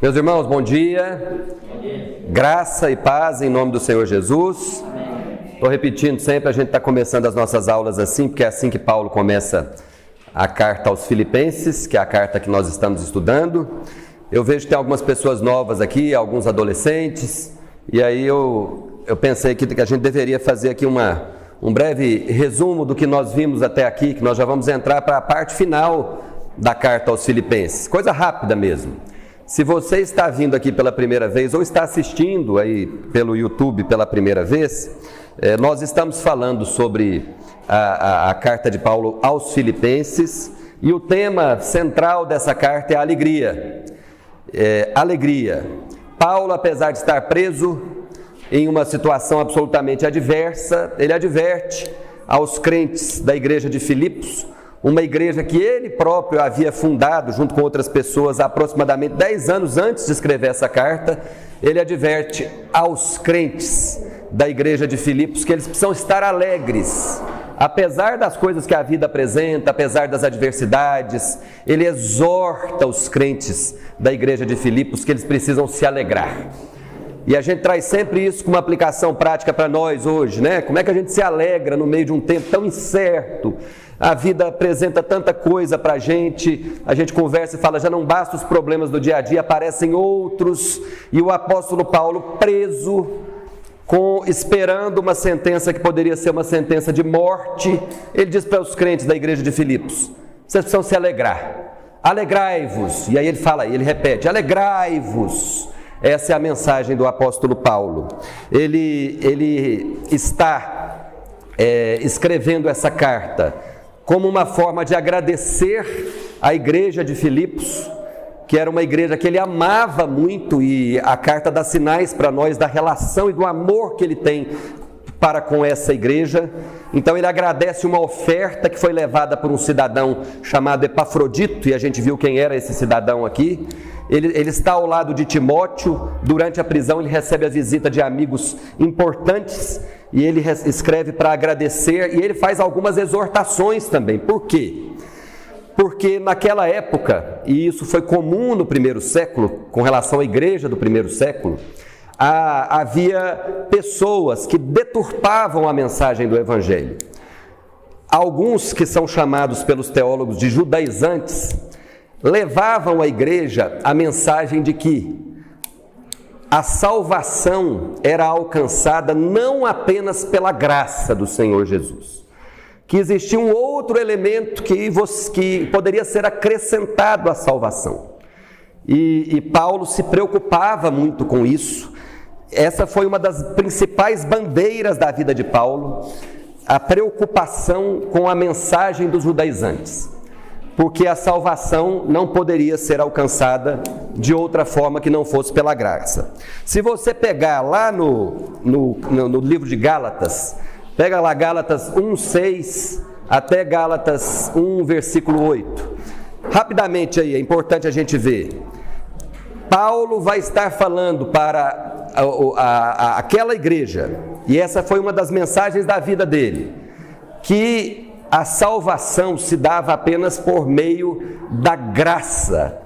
Meus irmãos, bom dia. Graça e paz em nome do Senhor Jesus. Estou repetindo sempre, a gente está começando as nossas aulas assim, porque é assim que Paulo começa a carta aos Filipenses, que é a carta que nós estamos estudando. Eu vejo que tem algumas pessoas novas aqui, alguns adolescentes, e aí eu pensei que a gente deveria fazer aqui um breve resumo do que nós vimos até aqui, que nós já vamos entrar para a parte final da carta aos Filipenses. Coisa rápida mesmo. Se você está vindo aqui pela primeira vez ou está assistindo aí pelo YouTube pela primeira vez, nós estamos falando sobre a carta de Paulo aos Filipenses e o tema central dessa carta é a alegria. Alegria. Paulo, apesar de estar preso em uma situação absolutamente adversa, ele adverte aos crentes da igreja de Filipos, uma igreja que ele próprio havia fundado junto com outras pessoas aproximadamente 10 anos antes de escrever essa carta. Ele adverte aos crentes da igreja de Filipos que eles precisam estar alegres, apesar das coisas que a vida apresenta, apesar das adversidades. Ele exorta os crentes da igreja de Filipos que eles precisam se alegrar. E a gente traz sempre isso com uma aplicação prática para nós hoje, né? Como é que a gente se alegra no meio de um tempo tão incerto? A vida apresenta tanta coisa para a gente conversa e fala, já não basta os problemas do dia a dia, aparecem outros. E o apóstolo Paulo preso, esperando uma sentença que poderia ser uma sentença de morte, ele diz para os crentes da igreja de Filipos, vocês precisam se alegrar, alegrai-vos. E aí ele repete, alegrai-vos. Essa é a mensagem do apóstolo Paulo. Ele está escrevendo essa carta como uma forma de agradecer à igreja de Filipos, que era uma igreja que ele amava muito, e a carta dá sinais para nós da relação e do amor que ele tem para com essa igreja. Então ele agradece uma oferta que foi levada por um cidadão chamado Epafrodito, e a gente viu quem era esse cidadão aqui. Ele está ao lado de Timóteo. Durante a prisão ele recebe a visita de amigos importantes e ele escreve para agradecer, e ele faz algumas exortações também. Por quê? Porque naquela época, e isso foi comum no primeiro século, com relação à igreja do primeiro século, havia pessoas que deturpavam a mensagem do Evangelho. Alguns que são chamados pelos teólogos de judaizantes levavam à igreja a mensagem de que a salvação era alcançada não apenas pela graça do Senhor Jesus, que existia um outro elemento que poderia ser acrescentado à salvação. E Paulo se preocupava muito com isso. Essa foi uma das principais bandeiras da vida de Paulo, a preocupação com a mensagem dos judaizantes, porque a salvação não poderia ser alcançada de outra forma que não fosse pela graça. Se você pegar lá no livro de Gálatas, pega lá Gálatas 1:6 até Gálatas 1, versículo 8. Rapidamente aí, é importante a gente ver. Paulo vai estar falando para aquela igreja, e essa foi uma das mensagens da vida dele, que a salvação se dava apenas por meio da graça,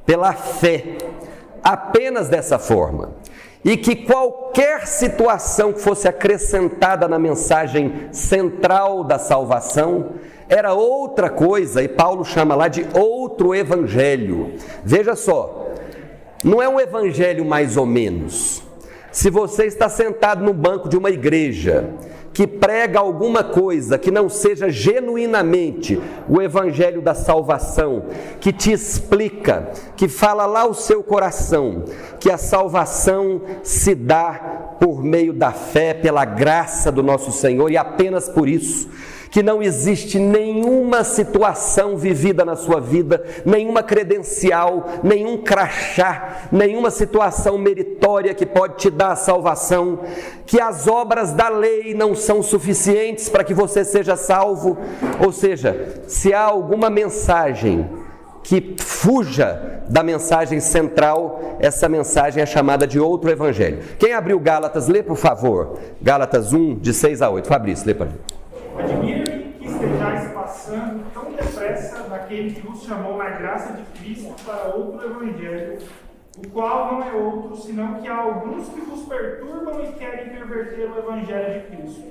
pela fé, apenas dessa forma. E que qualquer situação que fosse acrescentada na mensagem central da salvação era outra coisa, e Paulo chama lá de outro evangelho. Veja só, não é um evangelho mais ou menos. Se você está sentado no banco de uma igreja que prega alguma coisa que não seja genuinamente o evangelho da salvação, que te explica, que fala lá o seu coração, que a salvação se dá por meio da fé, pela graça do nosso Senhor, e apenas por isso, que não existe nenhuma situação vivida na sua vida, nenhuma credencial, nenhum crachá, nenhuma situação meritória que pode te dar a salvação, que as obras da lei não são suficientes para que você seja salvo. Ou seja, se há alguma mensagem que fuja da mensagem central, essa mensagem é chamada de outro evangelho. Quem abriu Gálatas, lê por favor, Gálatas 1, de 6 a 8. Fabrício, lê para gente. Admira-me que estejais passando tão depressa daquele que vos chamou na graça de Cristo para outro evangelho, o qual não é outro, senão que há alguns que vos perturbam e querem perverter o Evangelho de Cristo.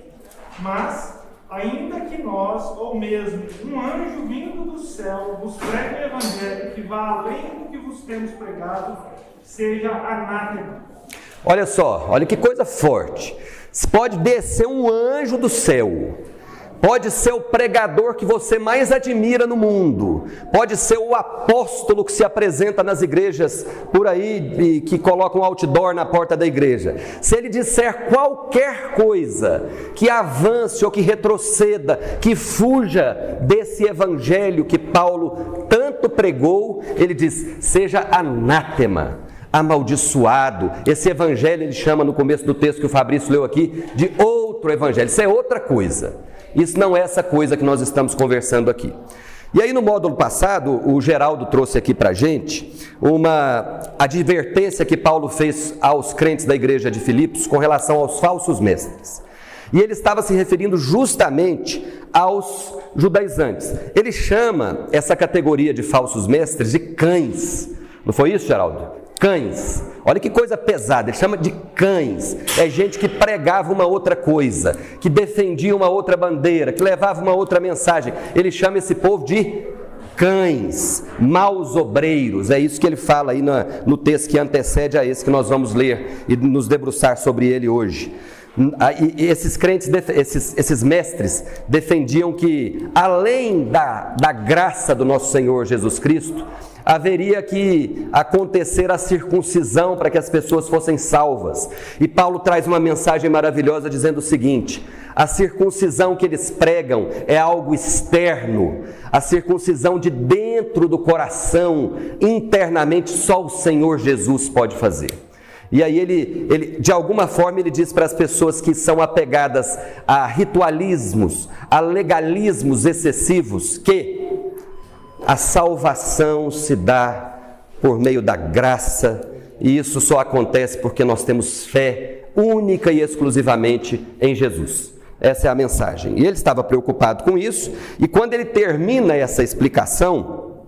Mas, ainda que nós, ou mesmo um anjo vindo do céu, vos pregue o Evangelho que vá além do que vos temos pregado, seja anátema. Olha só, olha que coisa forte. Pode descer um anjo do céu, pode ser o pregador que você mais admira no mundo, pode ser o apóstolo que se apresenta nas igrejas por aí e que coloca um outdoor na porta da igreja. Se ele disser qualquer coisa que avance ou que retroceda, que fuja desse evangelho que Paulo tanto pregou, ele diz: seja anátema, amaldiçoado. Esse evangelho ele chama no começo do texto que o Fabrício leu aqui de outro evangelho. Isso é outra coisa. Isso não é essa coisa que nós estamos conversando aqui. E aí no módulo passado, o Geraldo trouxe aqui para a gente uma advertência que Paulo fez aos crentes da igreja de Filipos com relação aos falsos mestres. E ele estava se referindo justamente aos judaizantes. Ele chama essa categoria de falsos mestres de cães. Não foi isso, Geraldo? Cães. Olha que coisa pesada, ele chama de cães. É gente que pregava uma outra coisa, que defendia uma outra bandeira, que levava uma outra mensagem. Ele chama esse povo de cães, maus obreiros. É isso que ele fala aí no texto que antecede a esse que nós vamos ler e nos debruçar sobre ele hoje. E esses crentes, esses mestres defendiam que além da graça do nosso Senhor Jesus Cristo, haveria que acontecer a circuncisão para que as pessoas fossem salvas. E Paulo traz uma mensagem maravilhosa dizendo o seguinte: a circuncisão que eles pregam é algo externo, a circuncisão de dentro do coração, internamente, só o Senhor Jesus pode fazer. E aí ele de alguma forma ele diz para as pessoas que são apegadas a ritualismos, a legalismos excessivos, que a salvação se dá por meio da graça, e isso só acontece porque nós temos fé única e exclusivamente em Jesus. Essa é a mensagem. E ele estava preocupado com isso, e quando ele termina essa explicação,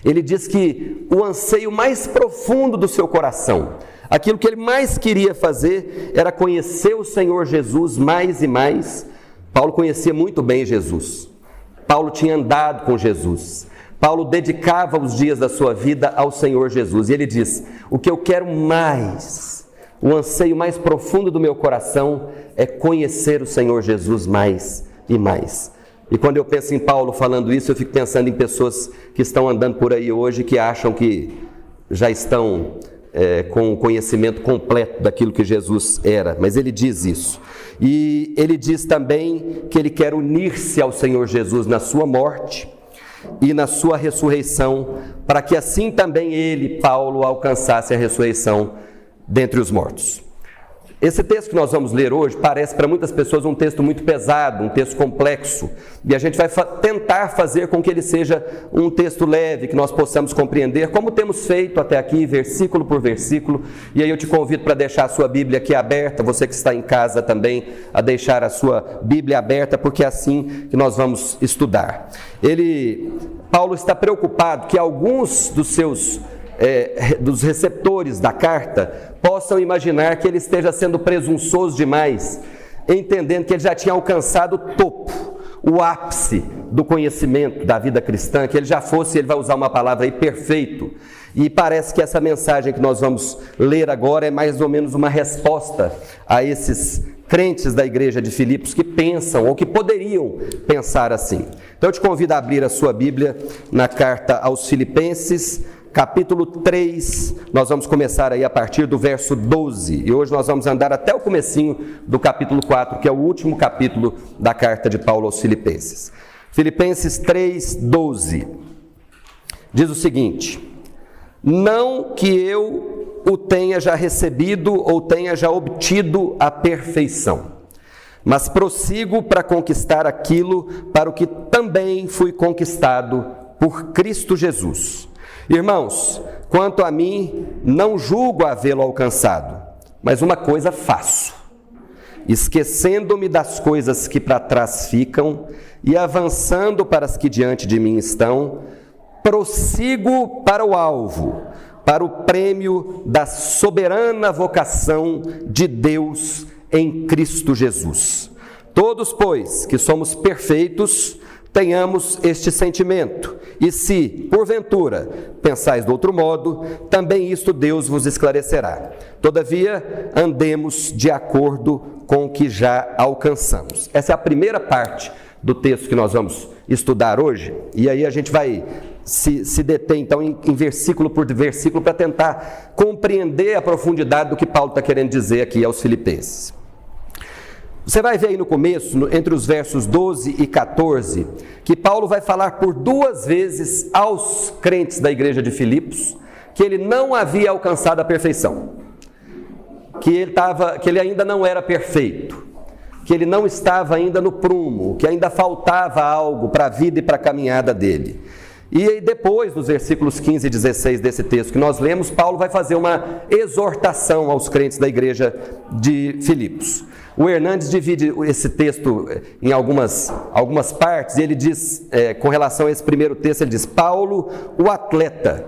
ele diz que o anseio mais profundo do seu coração, aquilo que ele mais queria fazer, era conhecer o Senhor Jesus mais e mais. Paulo conhecia muito bem Jesus. Paulo tinha andado com Jesus. Paulo dedicava os dias da sua vida ao Senhor Jesus. E ele diz: o que eu quero mais, o anseio mais profundo do meu coração é conhecer o Senhor Jesus mais e mais. E quando eu penso em Paulo falando isso, eu fico pensando em pessoas que estão andando por aí hoje, que acham que já estão com o conhecimento completo daquilo que Jesus era. Mas ele diz isso. E ele diz também que ele quer unir-se ao Senhor Jesus na sua morte e na sua ressurreição, para que assim também ele, Paulo, alcançasse a ressurreição dentre os mortos. Esse texto que nós vamos ler hoje parece para muitas pessoas um texto muito pesado, um texto complexo, e a gente vai tentar fazer com que ele seja um texto leve, que nós possamos compreender, como temos feito até aqui, versículo por versículo. E aí eu te convido para deixar a sua Bíblia aqui aberta, você que está em casa também, a deixar a sua Bíblia aberta, porque é assim que nós vamos estudar. Paulo está preocupado que alguns dos receptores da carta possam imaginar que ele esteja sendo presunçoso demais, entendendo que ele já tinha alcançado o topo, o ápice do conhecimento da vida cristã, que ele já fosse, ele vai usar uma palavra aí, perfeito. E parece que essa mensagem que nós vamos ler agora é mais ou menos uma resposta a esses crentes da igreja de Filipos que pensam, ou que poderiam pensar assim. Então eu te convido a abrir a sua Bíblia na carta aos Filipenses, capítulo 3, nós vamos começar aí a partir do verso 12, e hoje nós vamos andar até o comecinho do capítulo 4, que é o último capítulo da carta de Paulo aos Filipenses. Filipenses 3, 12, diz o seguinte: não que eu o tenha já recebido ou tenha já obtido a perfeição, mas prossigo para conquistar aquilo para o que também fui conquistado por Cristo Jesus. Irmãos, quanto a mim, não julgo havê-lo alcançado, mas uma coisa faço, esquecendo-me das coisas que para trás ficam e avançando para as que diante de mim estão, prossigo para o alvo, para o prêmio da soberana vocação de Deus em Cristo Jesus. Todos, pois, que somos perfeitos, tenhamos este sentimento. E se, porventura, pensais de outro modo, também isto Deus vos esclarecerá. Todavia, andemos de acordo com o que já alcançamos. Essa é a primeira parte do texto que nós vamos estudar hoje. E aí a gente vai se deter, então, em versículo por versículo, para tentar compreender a profundidade do que Paulo está querendo dizer aqui aos Filipenses. Você vai ver aí no começo, entre os versos 12 e 14, que Paulo vai falar por 2 vezes aos crentes da igreja de Filipos que ele não havia alcançado a perfeição, que ele ainda não era perfeito, que ele não estava ainda no prumo, que ainda faltava algo para a vida e para a caminhada dele. E aí depois, nos versículos 15 e 16 desse texto que nós lemos, Paulo vai fazer uma exortação aos crentes da igreja de Filipos. O Hernandes divide esse texto em algumas partes, e ele diz, com relação a esse primeiro texto, ele diz, Paulo, o atleta.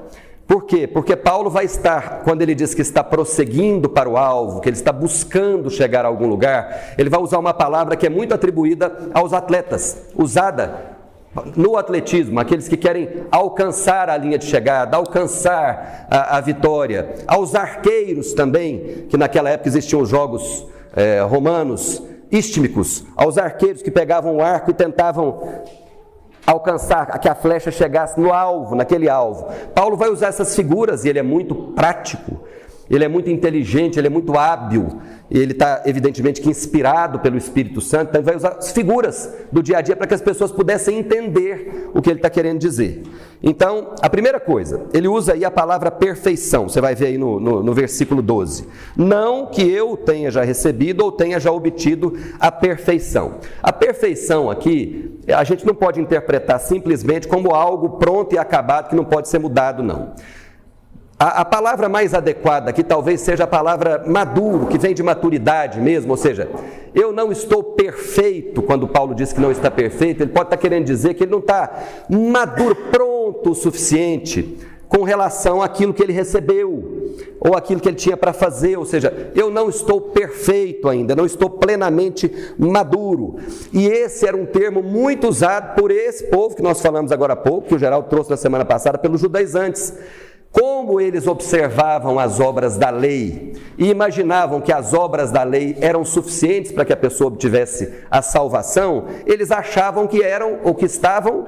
Por quê? Porque Paulo vai estar, quando ele diz que está prosseguindo para o alvo, que ele está buscando chegar a algum lugar, ele vai usar uma palavra que é muito atribuída aos atletas, usada no atletismo, aqueles que querem alcançar a linha de chegada, alcançar a vitória, aos arqueiros também, que naquela época existiam os jogos romanos, istmicos, aos arqueiros que pegavam o arco e tentavam alcançar, que a flecha chegasse no alvo, naquele alvo. Paulo vai usar essas figuras e ele é muito prático, ele é muito inteligente, ele é muito hábil, e ele está evidentemente que inspirado pelo Espírito Santo, então ele vai usar as figuras do dia a dia para que as pessoas pudessem entender o que ele está querendo dizer. Então, a primeira coisa, ele usa aí a palavra perfeição, você vai ver aí no versículo 12. Não que eu tenha já recebido ou tenha já obtido a perfeição. A perfeição aqui, a gente não pode interpretar simplesmente como algo pronto e acabado que não pode ser mudado, não. A palavra mais adequada aqui talvez seja a palavra maduro, que vem de maturidade mesmo, ou seja, eu não estou perfeito. Quando Paulo diz que não está perfeito, ele pode estar querendo dizer que ele não está maduro, pronto o suficiente com relação àquilo que ele recebeu, ou aquilo que ele tinha para fazer, ou seja, eu não estou perfeito ainda, não estou plenamente maduro. E esse era um termo muito usado por esse povo que nós falamos agora há pouco, que o Geraldo trouxe na semana passada, pelos judaizantes. Como eles observavam as obras da lei e imaginavam que as obras da lei eram suficientes para que a pessoa obtivesse a salvação, eles achavam que eram ou que estavam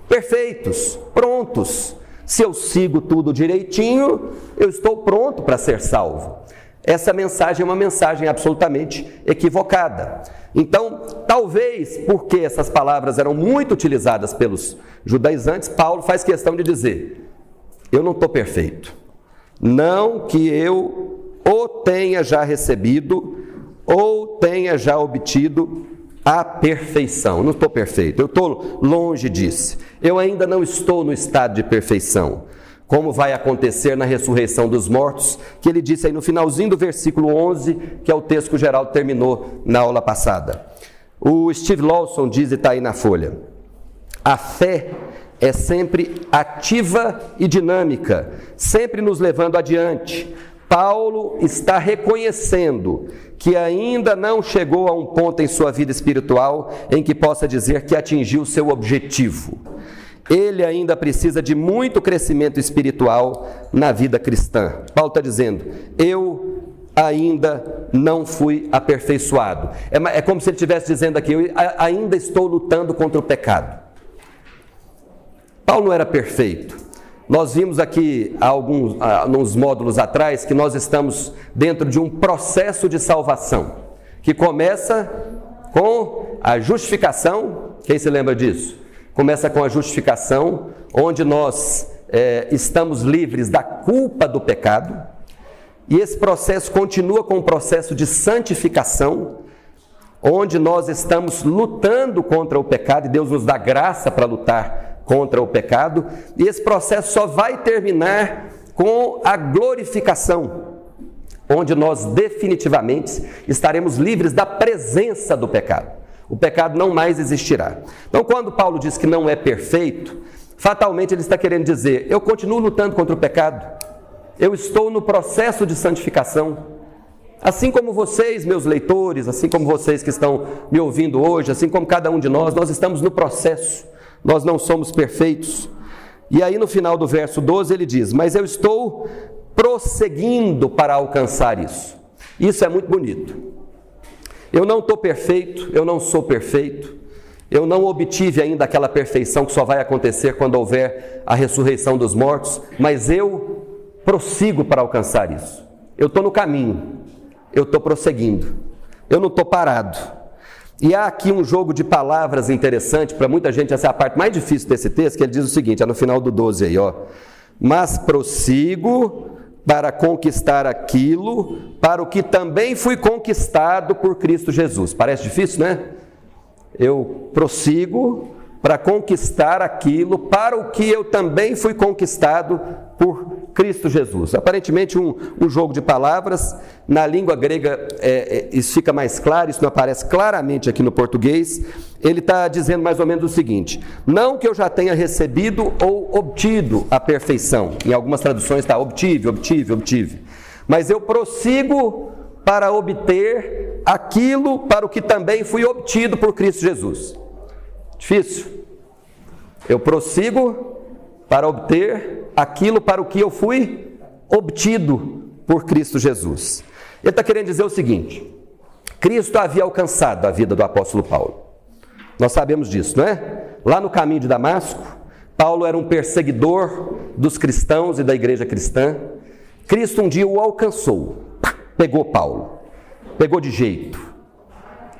perfeitos, prontos. Se eu sigo tudo direitinho, eu estou pronto para ser salvo. Essa mensagem é uma mensagem absolutamente equivocada. Então, talvez porque essas palavras eram muito utilizadas pelos judaizantes, Paulo faz questão de dizer: eu não estou perfeito, não que eu ou tenha já recebido ou tenha já obtido a perfeição. Não estou perfeito, eu estou longe disso, eu ainda não estou no estado de perfeição, como vai acontecer na ressurreição dos mortos, que ele disse aí no finalzinho do versículo 11, que é o texto que o Geraldo terminou na aula passada. O Steve Lawson diz, e está aí na folha, a fé é sempre ativa e dinâmica, sempre nos levando adiante. Paulo está reconhecendo que ainda não chegou a um ponto em sua vida espiritual em que possa dizer que atingiu seu objetivo. Ele ainda precisa de muito crescimento espiritual na vida cristã. Paulo está dizendo, eu ainda não fui aperfeiçoado. É como se ele estivesse dizendo aqui, eu ainda estou lutando contra o pecado. Paulo não era perfeito. Nós vimos aqui, uns módulos atrás, que nós estamos dentro de um processo de salvação, que começa com a justificação. Quem se lembra disso? Começa com a justificação, onde nós estamos livres da culpa do pecado, e esse processo continua com o processo de santificação, onde nós estamos lutando contra o pecado, e Deus nos dá graça para lutar contra o pecado, e esse processo só vai terminar com a glorificação, onde nós definitivamente estaremos livres da presença do pecado. O pecado não mais existirá. Então, quando Paulo diz que não é perfeito, fatalmente ele está querendo dizer, eu continuo lutando contra o pecado, Eu estou no processo de santificação. Assim como vocês, meus leitores, assim como vocês que estão me ouvindo hoje, assim como cada um de nós estamos no processo. Nós não somos perfeitos. E aí no final do verso 12 ele diz: mas eu estou prosseguindo para alcançar isso. Isso é muito bonito. Eu não estou perfeito, eu não sou perfeito, eu não obtive ainda aquela perfeição que só vai acontecer quando houver a ressurreição dos mortos, mas eu prossigo para alcançar isso. Eu estou no caminho, eu estou prosseguindo, eu não estou parado. E há aqui um jogo de palavras interessante, para muita gente essa é a parte mais difícil desse texto, que ele diz o seguinte, é no final do 12 aí, ó. Mas prossigo para conquistar aquilo, para o que também fui conquistado por Cristo Jesus. Parece difícil, né? Eu prossigo para conquistar aquilo, para o que eu também fui conquistado por Cristo Jesus. Aparentemente um jogo de palavras. Na língua grega isso fica mais claro, isso não aparece claramente aqui no português. Ele está dizendo mais ou menos o seguinte: não que eu já tenha recebido ou obtido a perfeição. Em algumas traduções está obtive, mas eu prossigo para obter aquilo para o que também fui obtido por Cristo Jesus. Difícil. Eu prossigo para obter aquilo para o que eu fui obtido por Cristo Jesus. Ele está querendo dizer o seguinte: Cristo havia alcançado a vida do apóstolo Paulo. Nós sabemos disso, não é? Lá no caminho de Damasco, Paulo era um perseguidor dos cristãos e da igreja cristã. Cristo um dia o alcançou, pegou Paulo, pegou de jeito,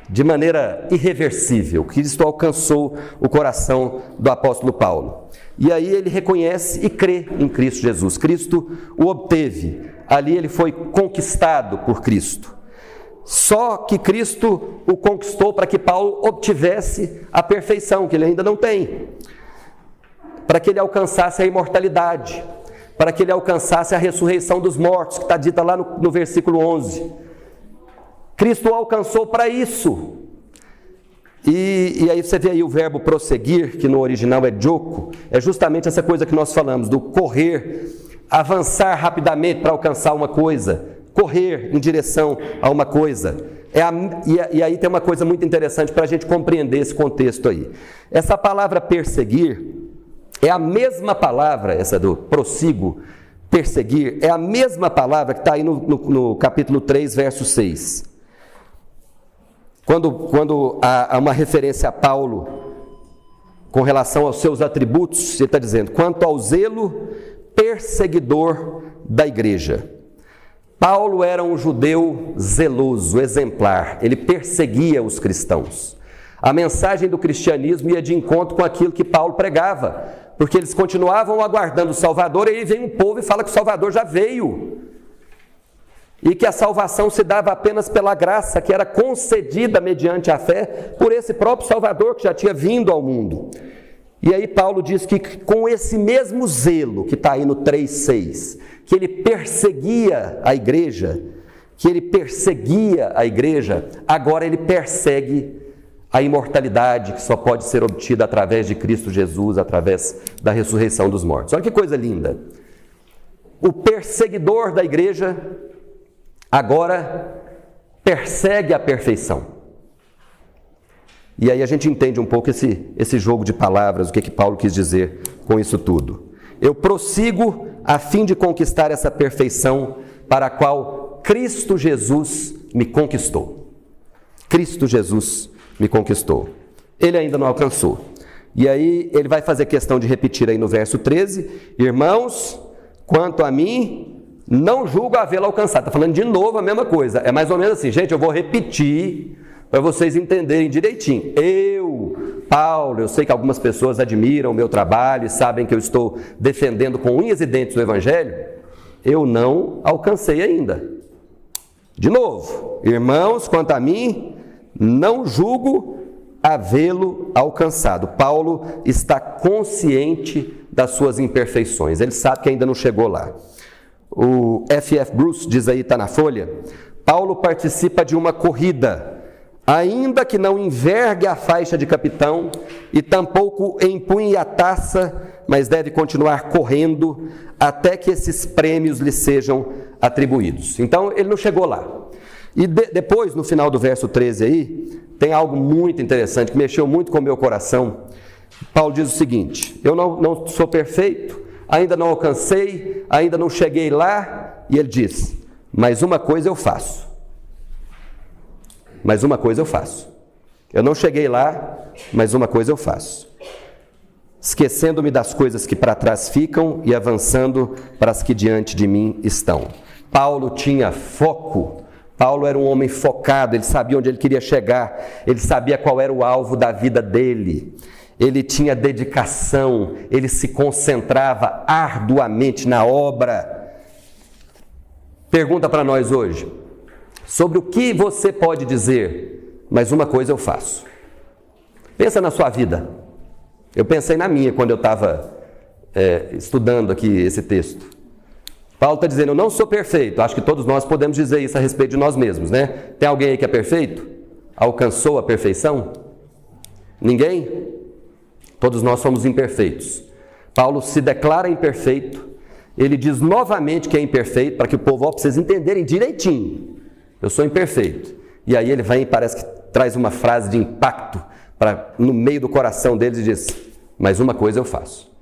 de maneira irreversível. Cristo alcançou o coração do apóstolo Paulo. E aí ele reconhece e crê em Cristo Jesus. Cristo o obteve. Ali ele foi conquistado por Cristo. Só que Cristo o conquistou para que Paulo obtivesse a perfeição, que ele ainda não tem. Para que ele alcançasse a imortalidade. Para que ele alcançasse a ressurreição dos mortos, que está dita lá no versículo 11. Cristo o alcançou para isso. E aí você vê aí o verbo prosseguir, que no original é joko, é justamente essa coisa que nós falamos, do correr, avançar rapidamente para alcançar uma coisa, correr em direção a uma coisa. E aí tem uma coisa muito interessante para a gente compreender esse contexto aí. Essa palavra perseguir é a mesma palavra, essa do prossigo, perseguir, é a mesma palavra que está aí no capítulo 3, verso 6. Quando há uma referência a Paulo com relação aos seus atributos, ele está dizendo: quanto ao zelo perseguidor da igreja. Paulo era um judeu zeloso, exemplar, ele perseguia os cristãos. A mensagem do cristianismo ia de encontro com aquilo que Paulo pregava, porque eles continuavam aguardando o Salvador, e aí vem um povo e fala que o Salvador já veio. E que a salvação se dava apenas pela graça, que era concedida mediante a fé por esse próprio Salvador que já tinha vindo ao mundo. E aí Paulo diz que com esse mesmo zelo, que está aí no 3,6, que ele perseguia a igreja, agora ele persegue a imortalidade que só pode ser obtida através de Cristo Jesus, através da ressurreição dos mortos. Olha que coisa linda. O perseguidor da igreja agora persegue a perfeição. E aí a gente entende um pouco esse jogo de palavras, o que Paulo quis dizer com isso tudo. Eu prossigo a fim de conquistar essa perfeição para a qual Cristo Jesus me conquistou. Cristo Jesus me conquistou. Ele ainda não alcançou. E aí ele vai fazer questão de repetir aí no verso 13: irmãos, quanto a mim, não julgo havê-lo alcançado. Está falando de novo a mesma coisa. É mais ou menos assim, gente, eu vou repetir para vocês entenderem direitinho. Paulo, eu sei que algumas pessoas admiram o meu trabalho e sabem que eu estou defendendo com unhas e dentes o Evangelho. Eu não alcancei ainda. De novo, irmãos, quanto a mim, não julgo havê-lo alcançado. Paulo está consciente das suas imperfeições. Ele sabe que ainda não chegou lá. O F.F. Bruce diz aí, está na folha: Paulo participa de uma corrida ainda que não envergue a faixa de capitão e tampouco empunhe a taça, mas deve continuar correndo até que esses prêmios lhe sejam atribuídos. Então, ele não chegou lá. E depois, no final do verso 13 aí, tem algo muito interessante, que mexeu muito com o meu coração. Paulo diz o seguinte: eu não sou perfeito, ainda não alcancei, ainda não cheguei lá, e ele diz, mas uma coisa eu faço. Mas uma coisa eu faço. Eu não cheguei lá, mas uma coisa eu faço. Esquecendo-me das coisas que para trás ficam e avançando para as que diante de mim estão. Paulo tinha foco. Paulo era um homem focado, ele sabia onde ele queria chegar, ele sabia qual era o alvo da vida dele. Ele tinha dedicação, ele se concentrava arduamente na obra. Pergunta para nós hoje: sobre o que você pode dizer, mas uma coisa eu faço? Pensa na sua vida. Eu pensei na minha quando eu estava estudando aqui esse texto. Paulo está dizendo, eu não sou perfeito. Acho que todos nós podemos dizer isso a respeito de nós mesmos, né? Tem alguém aí que é perfeito? Alcançou a perfeição? Ninguém? Todos nós somos imperfeitos. Paulo se declara imperfeito. Ele diz novamente que é imperfeito, para que o povo, para vocês entenderem direitinho. Eu sou imperfeito. E aí ele vem e parece que traz uma frase de impacto no meio do coração deles e diz, mas uma coisa eu faço.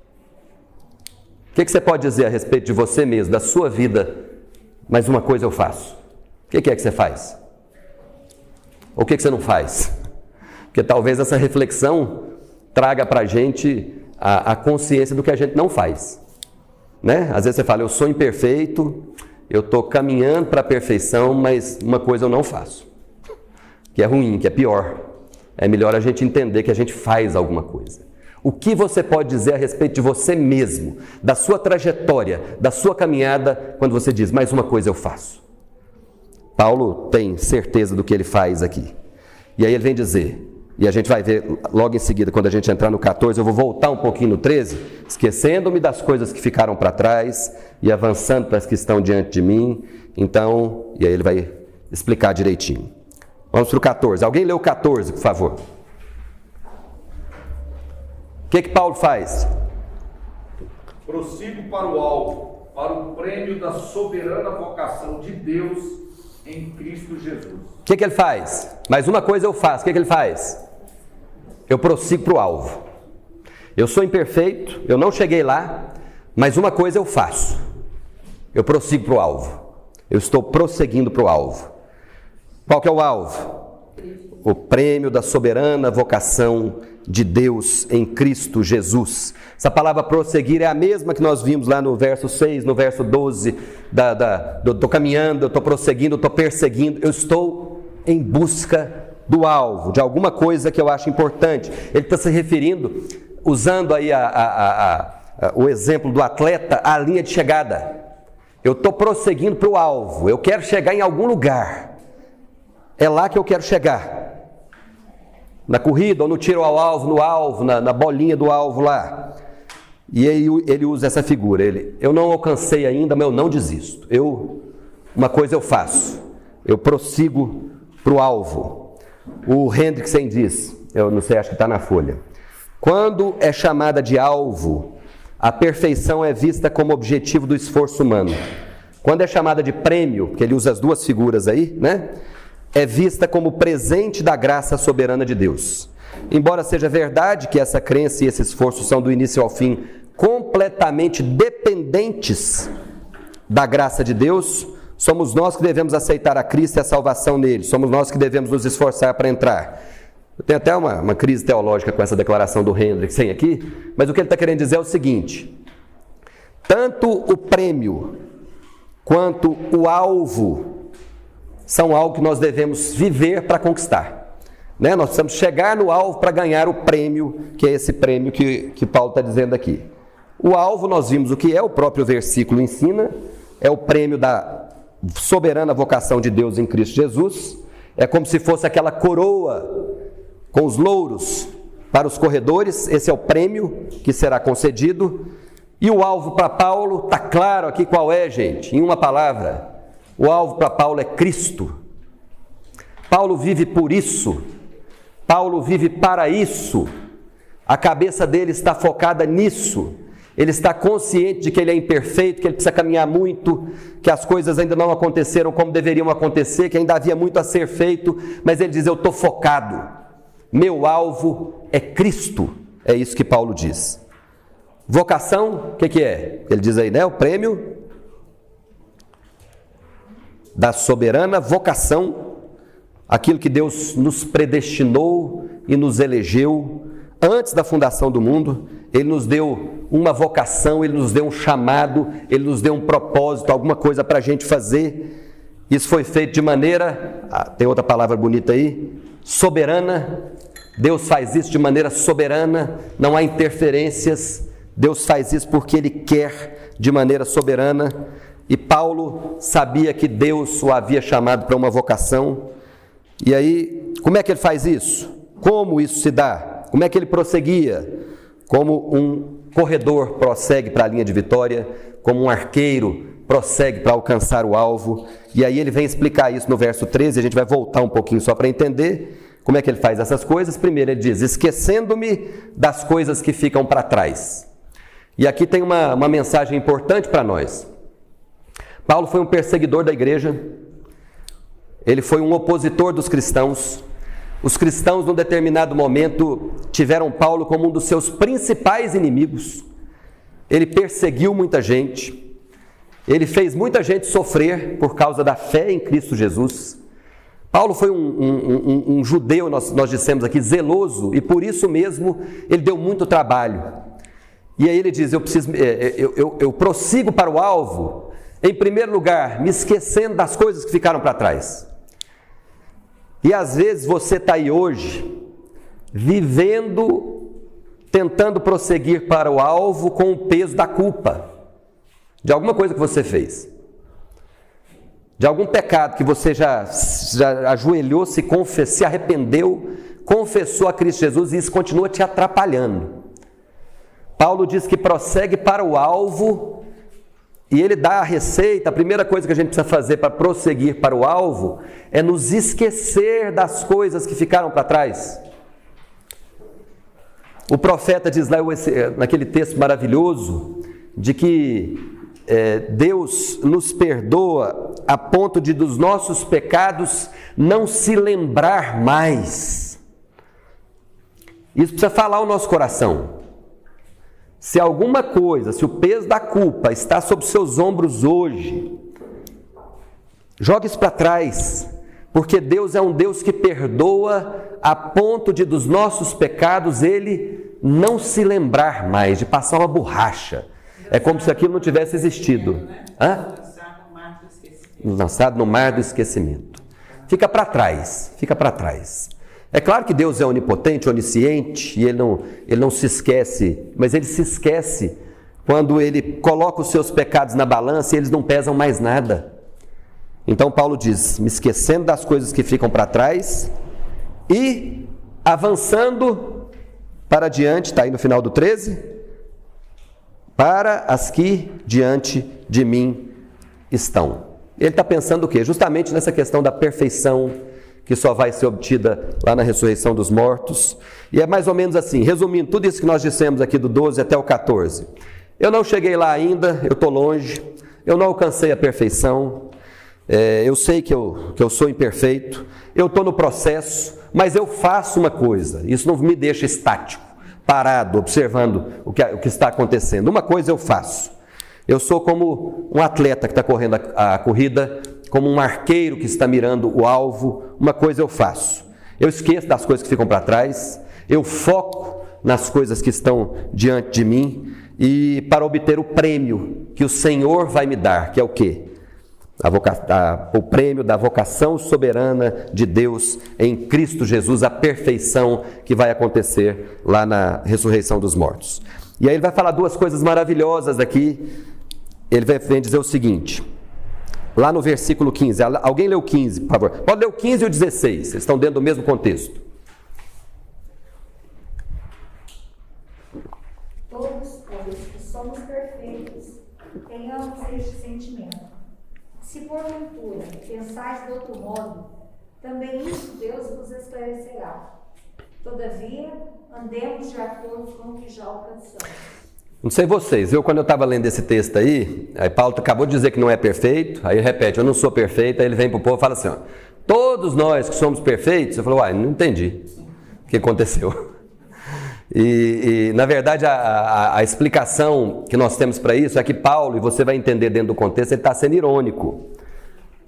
O que você pode dizer a respeito de você mesmo, da sua vida, mas uma coisa eu faço? O que é que você faz? Ou o que você não faz? Porque talvez essa reflexão traga para a gente a consciência do que a gente não faz. Né? Às vezes você fala, eu sou imperfeito, eu estou caminhando para a perfeição, mas uma coisa eu não faço. Que é ruim, que é pior. É melhor a gente entender que a gente faz alguma coisa. O que você pode dizer a respeito de você mesmo, da sua trajetória, da sua caminhada, quando você diz, mais uma coisa eu faço? Paulo tem certeza do que ele faz aqui. E aí ele vem dizer, e a gente vai ver logo em seguida, quando a gente entrar no 14, eu vou voltar um pouquinho no 13, esquecendo-me das coisas que ficaram para trás e avançando para as que estão diante de mim. Então, e aí ele vai explicar direitinho. Vamos para o 14. Alguém lê o 14, por favor. O que Paulo faz? Prossigo para o alvo, para o prêmio da soberana vocação de Deus em Cristo Jesus. O que ele faz? Mais uma coisa eu faço. O que ele faz? Eu prossigo para o alvo. Eu sou imperfeito, eu não cheguei lá, mas uma coisa eu faço. Eu prossigo para o alvo. Eu estou prosseguindo para o alvo. Qual que é o alvo? O prêmio da soberana vocação de Deus em Cristo Jesus. Essa palavra prosseguir é a mesma que nós vimos lá no verso 6, no verso 12, estou caminhando, eu estou prosseguindo, eu estou perseguindo, eu estou em busca do alvo, de alguma coisa que eu acho importante. Ele está se referindo, usando aí o exemplo do atleta, à linha de chegada. Eu estou prosseguindo para o alvo, eu quero chegar em algum lugar. É lá que eu quero chegar. Na corrida, ou no tiro ao alvo, no alvo, na bolinha do alvo lá. E aí ele usa essa figura. Eu não alcancei ainda, mas eu não desisto. Uma coisa eu faço. Eu prossigo para o alvo. O Hendrickson diz, eu não sei, acho que está na folha. Quando é chamada de alvo, a perfeição é vista como objetivo do esforço humano. Quando é chamada de prêmio, porque ele usa as duas figuras aí, né? É vista como presente da graça soberana de Deus. Embora seja verdade que essa crença e esse esforço são do início ao fim completamente dependentes da graça de Deus, somos nós que devemos aceitar a Cristo e a salvação nele. Somos nós que devemos nos esforçar para entrar. Eu tenho até uma crise teológica com essa declaração do Hendrickson aqui, mas o que ele está querendo dizer é o seguinte: tanto o prêmio quanto o alvo são algo que nós devemos viver para conquistar. Né? Nós precisamos chegar no alvo para ganhar o prêmio, que é esse prêmio que Paulo está dizendo aqui. O alvo, nós vimos o que é, o próprio versículo ensina, é o prêmio da soberana vocação de Deus em Cristo Jesus. É como se fosse aquela coroa com os louros para os corredores. Esse é o prêmio que será concedido. E o alvo para Paulo, está claro aqui qual é, gente, em uma palavra. O alvo para Paulo é Cristo. Paulo vive por isso. Paulo vive para isso. A cabeça dele está focada nisso. Ele está consciente de que ele é imperfeito, que ele precisa caminhar muito, que as coisas ainda não aconteceram como deveriam acontecer, que ainda havia muito a ser feito, mas ele diz: eu estou focado. Meu alvo é Cristo. É isso que Paulo diz. Vocação, o que é? Ele diz aí, né? O prêmio da soberana vocação, aquilo que Deus nos predestinou e nos elegeu antes da fundação do mundo. Ele nos deu uma vocação, Ele nos deu um chamado, Ele nos deu um propósito, alguma coisa para a gente fazer. Isso foi feito de maneira, tem outra palavra bonita aí, soberana. Deus faz isso de maneira soberana, não há interferências. Deus faz isso porque Ele quer, de maneira soberana. E Paulo sabia que Deus o havia chamado para uma vocação. E aí, como é que ele faz isso? Como isso se dá? Como é que ele prosseguia? Como um corredor prossegue para a linha de vitória, como um arqueiro prossegue para alcançar o alvo. E aí ele vem explicar isso no verso 13, a gente vai voltar um pouquinho só para entender como é que ele faz essas coisas. Primeiro ele diz: esquecendo-me das coisas que ficam para trás. E aqui tem uma mensagem importante para nós. Paulo foi um perseguidor da igreja, ele foi um opositor dos cristãos. Os cristãos, num determinado momento, tiveram Paulo como um dos seus principais inimigos. Ele perseguiu muita gente, ele fez muita gente sofrer por causa da fé em Cristo Jesus. Paulo foi um judeu, nós dissemos aqui, zeloso, e por isso mesmo ele deu muito trabalho. E aí ele diz: eu prossigo para o alvo, em primeiro lugar, me esquecendo das coisas que ficaram para trás. E às vezes você está aí hoje, vivendo, tentando prosseguir para o alvo com o peso da culpa, de alguma coisa que você fez, de algum pecado que você já ajoelhou, se arrependeu, confessou a Cristo Jesus, e isso continua te atrapalhando. Paulo diz que prossegue para o alvo. E ele dá a receita. A primeira coisa que a gente precisa fazer para prosseguir para o alvo é nos esquecer das coisas que ficaram para trás. O profeta diz lá, naquele texto maravilhoso, de que Deus nos perdoa a ponto de dos nossos pecados não se lembrar mais. Isso precisa falar o nosso coração. Se alguma coisa, se o peso da culpa está sobre seus ombros hoje, jogue isso para trás, porque Deus é um Deus que perdoa a ponto de dos nossos pecados Ele não se lembrar mais, de passar uma borracha. É como se aquilo não tivesse existido. Lançado no mar do esquecimento. Fica para trás, fica para trás. É claro que Deus é onipotente, onisciente, e Ele não se esquece, mas Ele se esquece quando Ele coloca os seus pecados na balança e eles não pesam mais nada. Então Paulo diz: me esquecendo das coisas que ficam para trás e avançando para diante, está aí no final do 13, para as que diante de mim estão. Ele está pensando o quê? Justamente nessa questão da perfeição, que só vai ser obtida lá na ressurreição dos mortos. E é mais ou menos assim, resumindo tudo isso que nós dissemos aqui do 12 até o 14. Eu não cheguei lá ainda, eu estou longe, eu não alcancei a perfeição, eu sei que eu sou imperfeito, eu estou no processo, mas eu faço uma coisa, isso não me deixa estático, parado, observando o que está acontecendo. Uma coisa eu faço, eu sou como um atleta que está correndo a corrida, como um arqueiro que está mirando o alvo. Uma coisa eu faço, eu esqueço das coisas que ficam para trás, eu foco nas coisas que estão diante de mim, e para obter o prêmio que o Senhor vai me dar, que é o quê? O prêmio da vocação soberana de Deus em Cristo Jesus, a perfeição que vai acontecer lá na ressurreição dos mortos. E aí ele vai falar duas coisas maravilhosas aqui. Ele vem dizer o seguinte, lá no versículo 15, alguém leu o 15, por favor. Pode ler o 15 e o 16, eles estão dentro do mesmo contexto. Todos, pois, que somos perfeitos, tenhamos este sentimento. Se porventura pensais de outro modo, também isso Deus vos esclarecerá. Todavia, andemos de acordo com o que já alcançamos. Não sei vocês, quando eu estava lendo esse texto aí Paulo acabou de dizer que não é perfeito, aí ele repete, eu não sou perfeito, aí ele vem para o povo e fala assim, ó, todos nós que somos perfeitos, eu falo, não entendi o que aconteceu. E na verdade a explicação que nós temos para isso é que Paulo, e você vai entender dentro do contexto, ele está sendo irônico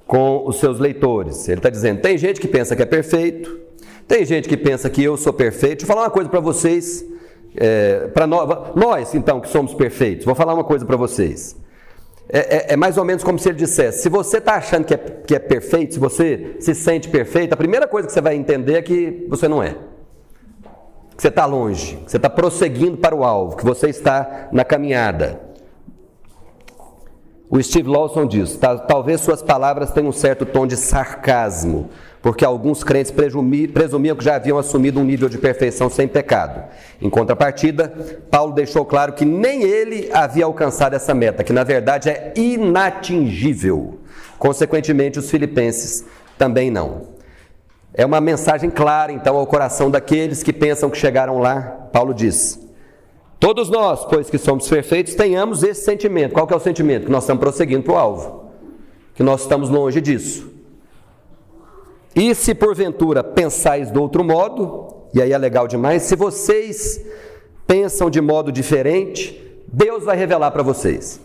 com os seus leitores. Ele está dizendo, tem gente que pensa que é perfeito, tem gente que pensa que eu sou perfeito. Deixa eu falar uma coisa para vocês, para nós então que somos perfeitos, vou falar uma coisa para vocês. É mais ou menos como se ele dissesse, se você está achando que é perfeito, se você se sente perfeito, a primeira coisa que você vai entender é que você não é. Que você está longe, que você está prosseguindo para o alvo, que você está na caminhada. O Steve Lawson diz, talvez suas palavras tenham um certo tom de sarcasmo, porque alguns crentes presumiam que já haviam assumido um nível de perfeição sem pecado. Em contrapartida, Paulo deixou claro que nem ele havia alcançado essa meta, que na verdade é inatingível. Consequentemente, os filipenses também não. É uma mensagem clara, então, ao coração daqueles que pensam que chegaram lá. Paulo diz, todos nós, pois que somos perfeitos, tenhamos esse sentimento. Qual que é o sentimento? Que nós estamos prosseguindo para o alvo, que nós estamos longe disso. E se porventura pensais de outro modo, e aí é legal demais, se vocês pensam de modo diferente, Deus vai revelar para vocês.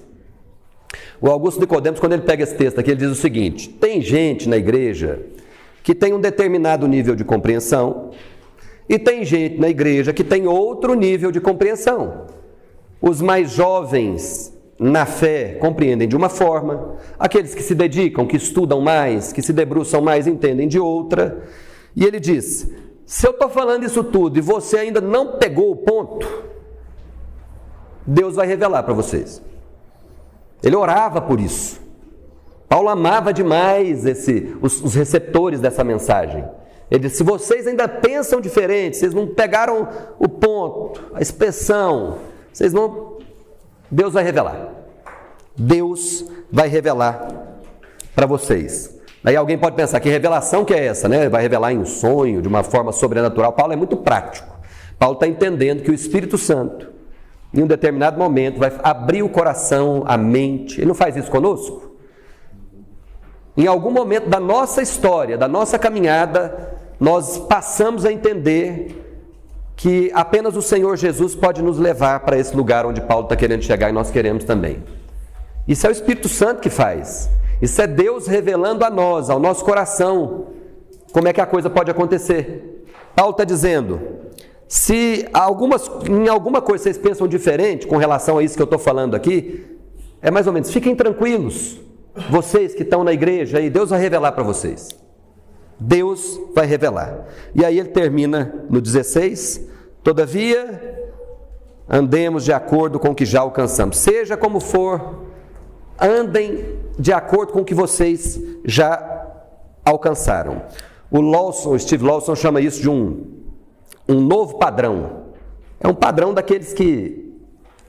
O Augusto Nicodemos, quando ele pega esse texto aqui, ele diz o seguinte, tem gente na igreja que tem um determinado nível de compreensão, e tem gente na igreja que tem outro nível de compreensão. Os mais jovens na fé compreendem de uma forma, aqueles que se dedicam, que estudam mais, que se debruçam mais, entendem de outra. E ele diz, se eu estou falando isso tudo e você ainda não pegou o ponto, Deus vai revelar para vocês. Ele orava por isso. Paulo amava demais os receptores dessa mensagem. Ele disse, se vocês ainda pensam diferente, vocês não pegaram o ponto, a expressão, vocês não... Deus vai revelar. Deus vai revelar para vocês. Aí alguém pode pensar, que revelação que é essa, né? Vai revelar em um sonho, de uma forma sobrenatural. Paulo é muito prático. Paulo está entendendo que o Espírito Santo, em um determinado momento, vai abrir o coração, a mente. Ele não faz isso conosco? Em algum momento da nossa história, da nossa caminhada, nós passamos a entender que apenas o Senhor Jesus pode nos levar para esse lugar onde Paulo está querendo chegar e nós queremos também. Isso é o Espírito Santo que faz. Isso é Deus revelando a nós, ao nosso coração, como é que a coisa pode acontecer. Paulo está dizendo, se em alguma coisa vocês pensam diferente com relação a isso que eu estou falando aqui, é mais ou menos, fiquem tranquilos. Vocês que estão na igreja aí, Deus vai revelar para vocês. Deus vai revelar. E aí ele termina no 16, todavia, andemos de acordo com o que já alcançamos. Seja como for, andem de acordo com o que vocês já alcançaram. O Steve Lawson chama isso de um novo padrão. É um padrão daqueles que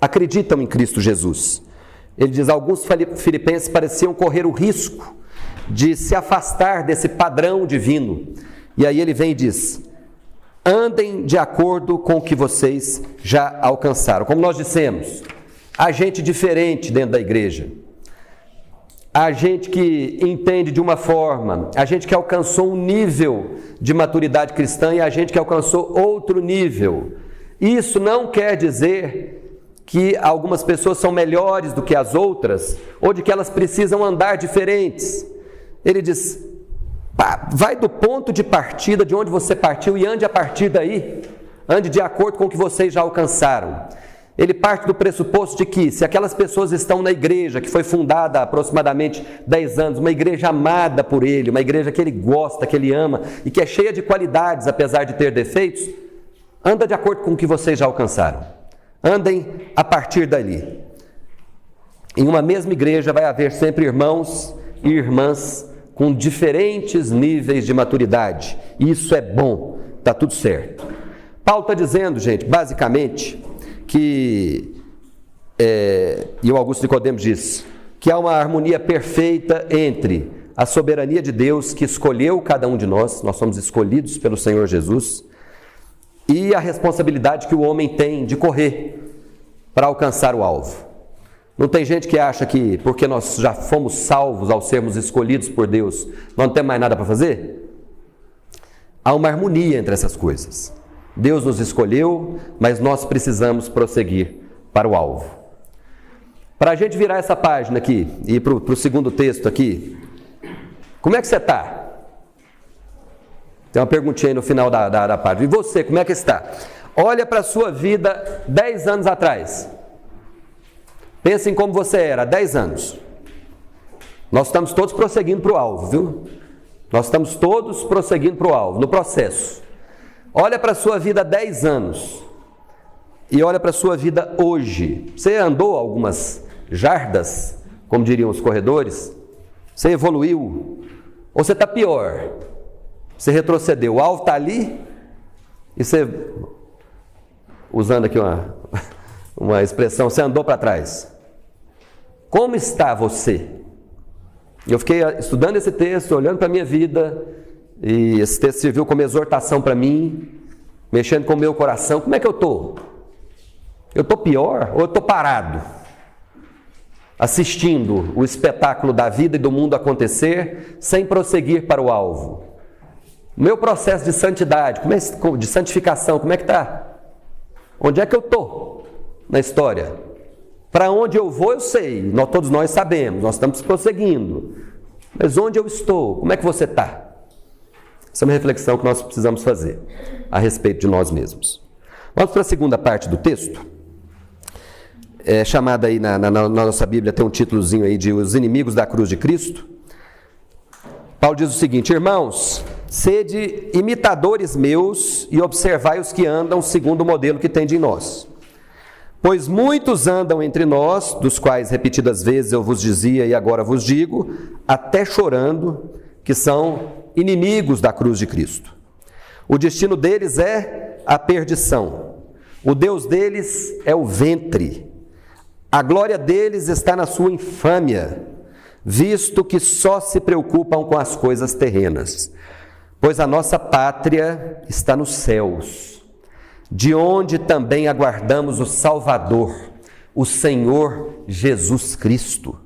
acreditam em Cristo Jesus. Ele diz, alguns filipenses pareciam correr o risco de se afastar desse padrão divino. E aí ele vem e diz, andem de acordo com o que vocês já alcançaram. Como nós dissemos, há gente diferente dentro da igreja. Há gente que entende de uma forma, há gente que alcançou um nível de maturidade cristã e há gente que alcançou outro nível. Isso não quer dizer que algumas pessoas são melhores do que as outras, ou de que elas precisam andar diferentes. Ele diz, vai do ponto de partida, de onde você partiu, e ande a partir daí, ande de acordo com o que vocês já alcançaram. Ele parte do pressuposto de que, se aquelas pessoas estão na igreja, que foi fundada há aproximadamente 10 anos, uma igreja amada por ele, uma igreja que ele gosta, que ele ama, e que é cheia de qualidades, apesar de ter defeitos, anda de acordo com o que vocês já alcançaram. Andem a partir dali. Em uma mesma igreja vai haver sempre irmãos e irmãs com diferentes níveis de maturidade. Isso é bom, está tudo certo. Paulo está dizendo, gente, basicamente, que, e o Augusto Nicodemos diz, que há uma harmonia perfeita entre a soberania de Deus que escolheu cada um de nós, nós somos escolhidos pelo Senhor Jesus, e a responsabilidade que o homem tem de correr para alcançar o alvo. Não tem gente que acha que porque nós já fomos salvos ao sermos escolhidos por Deus, nós não temos mais nada para fazer? Há uma harmonia entre essas coisas. Deus nos escolheu, mas nós precisamos prosseguir para o alvo. Para a gente virar essa página aqui e ir para o segundo texto aqui, como é que você está? Tem uma perguntinha aí no final da página. E você, como é que está? Olha para a sua vida 10 anos atrás. Pensa em como você era há 10 anos. Nós estamos todos prosseguindo para o alvo, viu? Nós estamos todos prosseguindo para o alvo, no processo. Olha para a sua vida há 10 anos e olha para a sua vida hoje. Você andou algumas jardas, como diriam os corredores? Você evoluiu? Ou você está pior? Você retrocedeu? O alvo está ali e você, usando aqui uma expressão, você andou para trás. Como está você? Eu fiquei estudando esse texto, olhando para a minha vida, e esse texto serviu como exortação para mim, mexendo com o meu coração. Como é que eu estou? Eu estou pior ou eu estou parado? Assistindo o espetáculo da vida e do mundo acontecer, sem prosseguir para o alvo. O meu processo de santidade, de santificação, como é que está? Onde é que eu estou na história? Para onde eu vou, eu sei. Todos nós sabemos, nós estamos prosseguindo. Mas onde eu estou? Como é que você está? Essa é uma reflexão que nós precisamos fazer a respeito de nós mesmos. Vamos para a segunda parte do texto. É chamada aí na nossa Bíblia, tem um títulozinho aí de Os Inimigos da Cruz de Cristo. Paulo diz o seguinte: irmãos, sede imitadores meus e observai os que andam segundo o modelo que tende em nós. Pois muitos andam entre nós, dos quais repetidas vezes eu vos dizia e agora vos digo, até chorando, que são inimigos da cruz de Cristo. O destino deles é a perdição. O Deus deles é o ventre. A glória deles está na sua infâmia, visto que só se preocupam com as coisas terrenas. Pois a nossa pátria está nos céus, de onde também aguardamos o Salvador, o Senhor Jesus Cristo,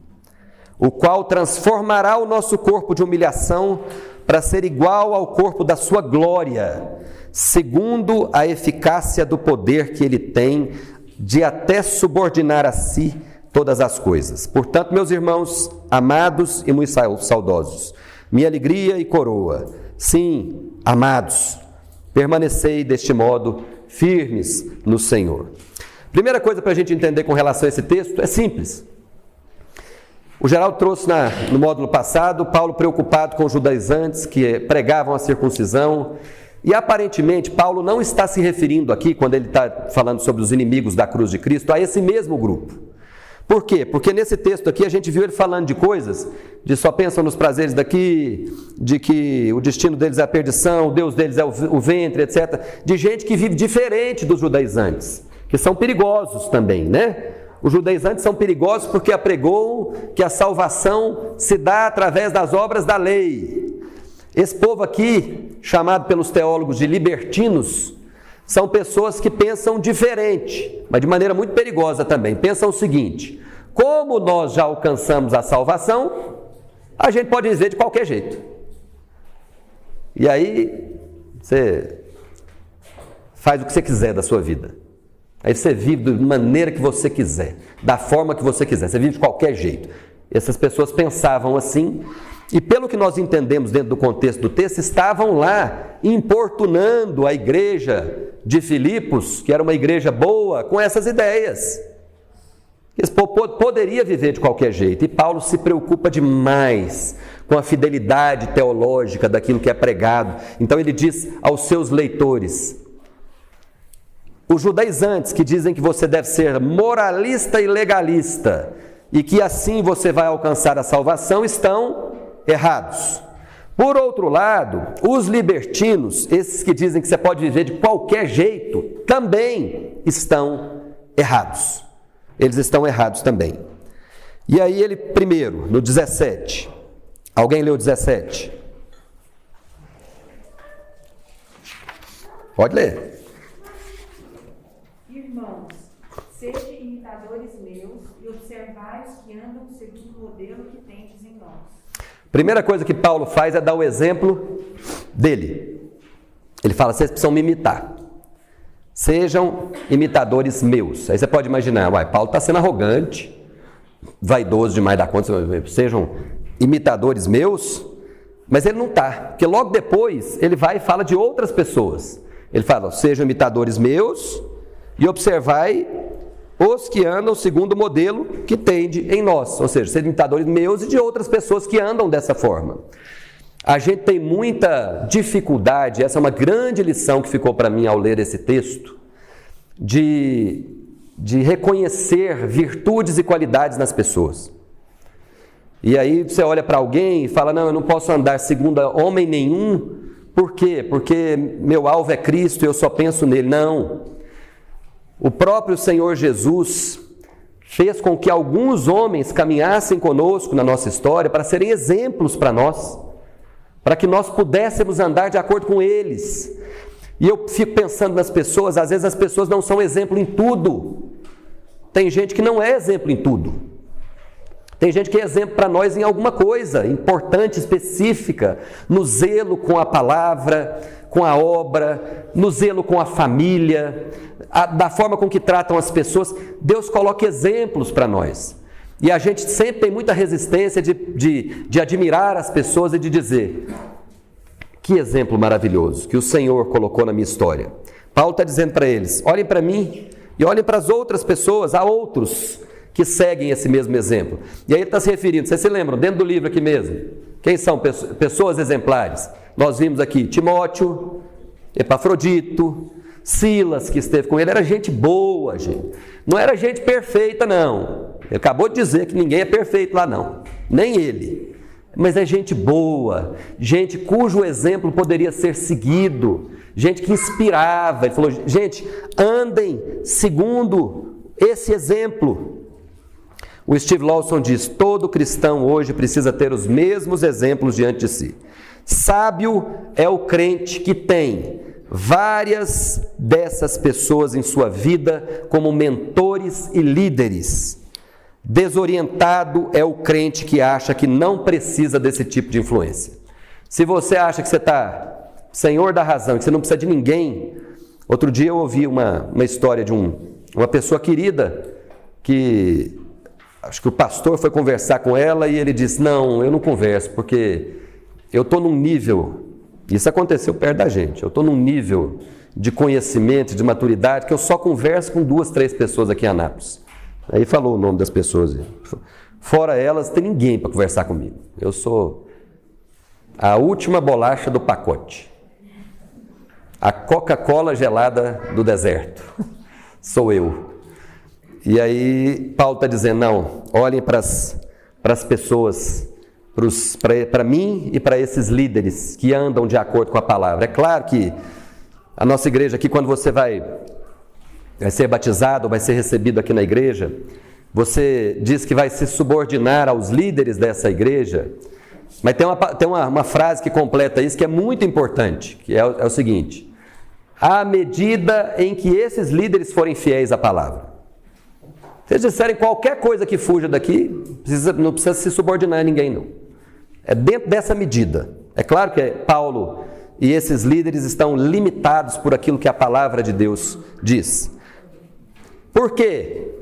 o qual transformará o nosso corpo de humilhação para ser igual ao corpo da sua glória, segundo a eficácia do poder que ele tem de até subordinar a si todas as coisas. Portanto, meus irmãos, amados e muito saudosos, minha alegria e coroa, sim, amados, permanecei deste modo firmes no Senhor. Primeira coisa para a gente entender com relação a esse texto é simples. O Geraldo trouxe no módulo passado, Paulo preocupado com os judaizantes que pregavam a circuncisão, e aparentemente Paulo não está se referindo aqui, quando ele está falando sobre os inimigos da cruz de Cristo, a esse mesmo grupo. Por quê? Porque nesse texto aqui a gente viu ele falando de coisas, de só pensam nos prazeres daqui, de que o destino deles é a perdição, o Deus deles é o ventre, etc. De gente que vive diferente dos judaizantes, que são perigosos também, né? Os judaizantes são perigosos porque apregam que a salvação se dá através das obras da lei. Esse povo aqui, chamado pelos teólogos de libertinos, são pessoas que pensam diferente, mas de maneira muito perigosa também. Pensam o seguinte: como nós já alcançamos a salvação, a gente pode dizer de qualquer jeito. E aí, você faz o que você quiser da sua vida. Aí você vive da maneira que você quiser, da forma que você quiser. Você vive de qualquer jeito. Essas pessoas pensavam assim, e pelo que nós entendemos dentro do contexto do texto, estavam lá importunando a igreja de Filipos, que era uma igreja boa, com essas ideias. Esse povo poderia viver de qualquer jeito, e Paulo se preocupa demais com a fidelidade teológica daquilo que é pregado. Então ele diz aos seus leitores: os judaizantes que dizem que você deve ser moralista e legalista, e que assim você vai alcançar a salvação, estão errados. Por outro lado, os libertinos, esses que dizem que você pode viver de qualquer jeito, também estão errados. Eles estão errados também. E aí ele, primeiro, no 17, Alguém leu 17? Pode ler. Irmãos, sejam imitadores meus e observai os que andam segundo o modelo que tendes em nós. Primeira coisa que Paulo faz é dar o exemplo dele. Ele fala, vocês precisam me imitar. Sejam imitadores meus. Aí você pode imaginar, Paulo está sendo arrogante, vaidoso demais da conta, sejam imitadores meus, mas ele não está, porque logo depois ele vai e fala de outras pessoas. Ele fala, sejam imitadores meus e observai os que andam segundo o modelo que tende em nós, ou seja, sejam imitadores meus e de outras pessoas que andam dessa forma. A gente tem muita dificuldade, essa é uma grande lição que ficou para mim ao ler esse texto, de reconhecer virtudes e qualidades nas pessoas. E aí você olha para alguém e fala, não, eu não posso andar segundo homem nenhum. Por quê? Porque meu alvo é Cristo e eu só penso nele. Não. O próprio Senhor Jesus fez com que alguns homens caminhassem conosco na nossa história para serem exemplos para nós, para que nós pudéssemos andar de acordo com eles. E eu fico pensando nas pessoas, às vezes as pessoas não são exemplo em tudo. Tem gente que não é exemplo em tudo. Tem gente que é exemplo para nós em alguma coisa importante, específica, no zelo com a palavra, com a obra, no zelo com a família, da forma com que tratam as pessoas. Deus coloca exemplos para nós. E a gente sempre tem muita resistência de admirar as pessoas e de dizer, que exemplo maravilhoso que o Senhor colocou na minha história. Paulo está dizendo para eles, olhem para mim e olhem para as outras pessoas, há outros que seguem esse mesmo exemplo. E aí ele está se referindo, vocês se lembram, dentro do livro aqui mesmo, quem são pessoas exemplares? Nós vimos aqui Timóteo, Epafrodito, Silas, que esteve com ele, era gente boa, gente. Não era gente perfeita, não. Ele acabou de dizer que ninguém é perfeito lá, não. Nem ele. Mas é gente boa, gente cujo exemplo poderia ser seguido, gente que inspirava. Ele falou, gente, andem segundo esse exemplo. O Steve Lawson diz, todo cristão hoje precisa ter os mesmos exemplos diante de si. Sábio é o crente que tem várias dessas pessoas em sua vida como mentores e líderes. Desorientado é o crente que acha que não precisa desse tipo de influência. Se você acha que você está senhor da razão, que você não precisa de ninguém. Outro dia eu ouvi uma história de uma pessoa querida que acho que o pastor foi conversar com ela e ele disse, não, eu não converso porque eu estou num nível, isso aconteceu perto da gente, eu estou num nível de conhecimento, de maturidade, que eu só converso com 2, 3 pessoas aqui em Anápolis. Aí falou o nome das pessoas. Fora elas, tem ninguém para conversar comigo. Eu sou a última bolacha do pacote. A Coca-Cola gelada do deserto. Sou eu. E aí Paulo está dizendo, não, olhem para as pessoas, para mim e para esses líderes que andam de acordo com a palavra. É claro que a nossa igreja aqui, quando você vai ser batizado, vai ser recebido aqui na igreja, você diz que vai se subordinar aos líderes dessa igreja, mas tem uma frase que completa isso que é muito importante, que é o seguinte, à medida em que esses líderes forem fiéis à palavra. Se eles disserem qualquer coisa que fuja daqui, não precisa se subordinar a ninguém, não. É dentro dessa medida. É claro que Paulo e esses líderes estão limitados por aquilo que a palavra de Deus diz. Por quê?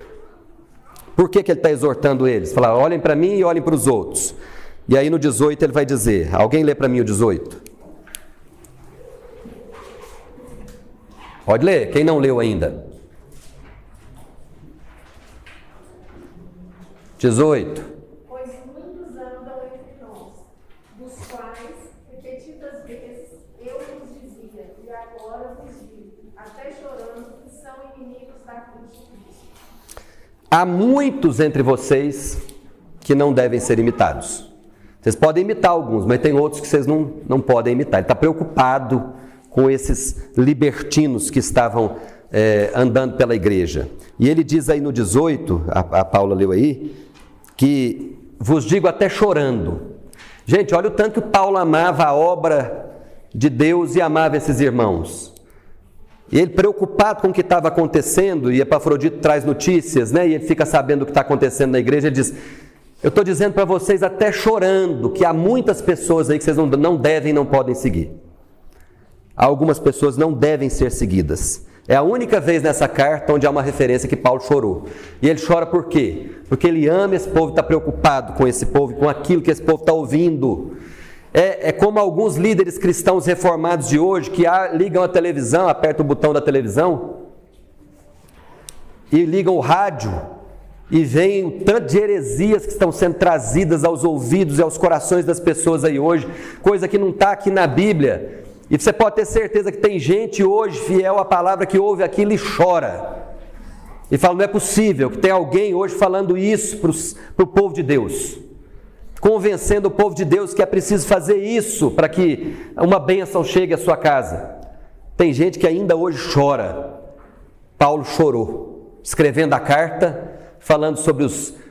Por que ele está exortando eles? Falar, olhem para mim e olhem para os outros. E aí no 18 ele vai dizer, alguém lê para mim o 18? Pode ler, quem não leu ainda. 18. Pois muitos andam entre nós, dos quais, repetidas vezes, eu vos dizia, e agora vos digo, até chorando, que são inimigos da cruz de Cristo. Há muitos entre vocês que não devem ser imitados. Vocês podem imitar alguns, mas tem outros que vocês não podem imitar. Ele está preocupado com esses libertinos que estavam andando pela igreja. E ele diz aí no 18, a Paula leu aí, que vos digo até chorando. Gente, olha o tanto que Paulo amava a obra de Deus e amava esses irmãos. E ele preocupado com o que estava acontecendo, e Epafrodito traz notícias, né? E ele fica sabendo o que está acontecendo na igreja, ele diz: eu estou dizendo para vocês até chorando, que há muitas pessoas aí que vocês não devem, não podem seguir. Algumas pessoas não devem ser seguidas. É a única vez nessa carta onde há uma referência que Paulo chorou. E ele chora por quê? Porque ele ama esse povo, está preocupado com esse povo, com aquilo que esse povo está ouvindo. É como alguns líderes cristãos reformados de hoje, que ligam a televisão, apertam o botão da televisão, e ligam o rádio, e veem o tanto de heresias que estão sendo trazidas aos ouvidos e aos corações das pessoas aí hoje, coisa que não está aqui na Bíblia. E você pode ter certeza que tem gente hoje fiel à palavra que ouve aquilo e chora. E fala: não é possível que tenha alguém hoje falando isso para o povo de Deus. Convencendo o povo de Deus que é preciso fazer isso para que uma bênção chegue à sua casa. Tem gente que ainda hoje chora. Paulo chorou, escrevendo a carta, falando sobre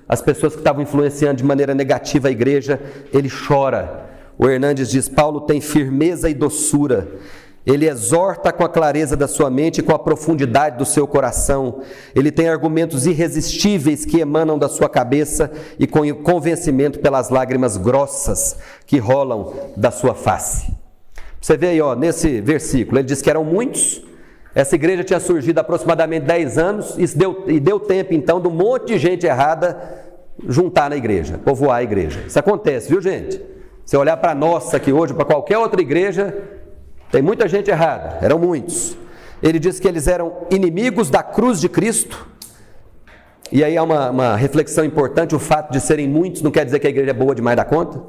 as pessoas que estavam influenciando de maneira negativa a igreja. Ele chora. O Hernandes diz: Paulo tem firmeza e doçura. Ele exorta com a clareza da sua mente e com a profundidade do seu coração. Ele tem argumentos irresistíveis que emanam da sua cabeça e com convencimento pelas lágrimas grossas que rolam da sua face. Você vê aí, nesse versículo, ele diz que eram muitos. Essa igreja tinha surgido há aproximadamente 10 anos e deu tempo, então, de um monte de gente errada juntar na igreja, povoar a igreja. Isso acontece, viu, gente? Se olhar para a nossa aqui hoje, para qualquer outra igreja, tem muita gente errada, eram muitos. Ele diz que eles eram inimigos da cruz de Cristo. E aí há uma reflexão importante: o fato de serem muitos não quer dizer que a igreja é boa demais da conta.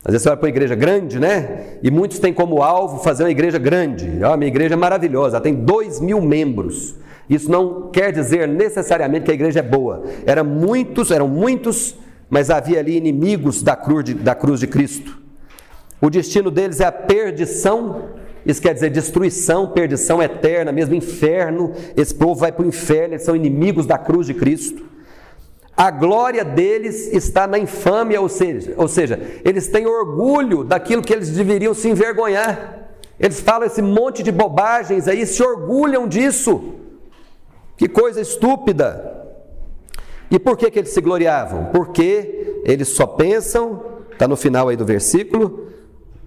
Às vezes você olha para uma igreja grande, né? E muitos têm como alvo fazer uma igreja grande. A minha igreja é maravilhosa, ela tem 2.000 membros. Isso não quer dizer necessariamente que a igreja é boa. Eram muitos, mas havia ali inimigos da cruz de Cristo. O destino deles é a perdição. Isso quer dizer destruição, perdição eterna, mesmo inferno. Esse povo vai para o inferno, eles são inimigos da cruz de Cristo. A glória deles está na infâmia, ou seja, eles têm orgulho daquilo que eles deveriam se envergonhar. Eles falam esse monte de bobagens aí, se orgulham disso. Que coisa estúpida. E por que eles se gloriavam? Porque eles só pensam, está no final aí do versículo,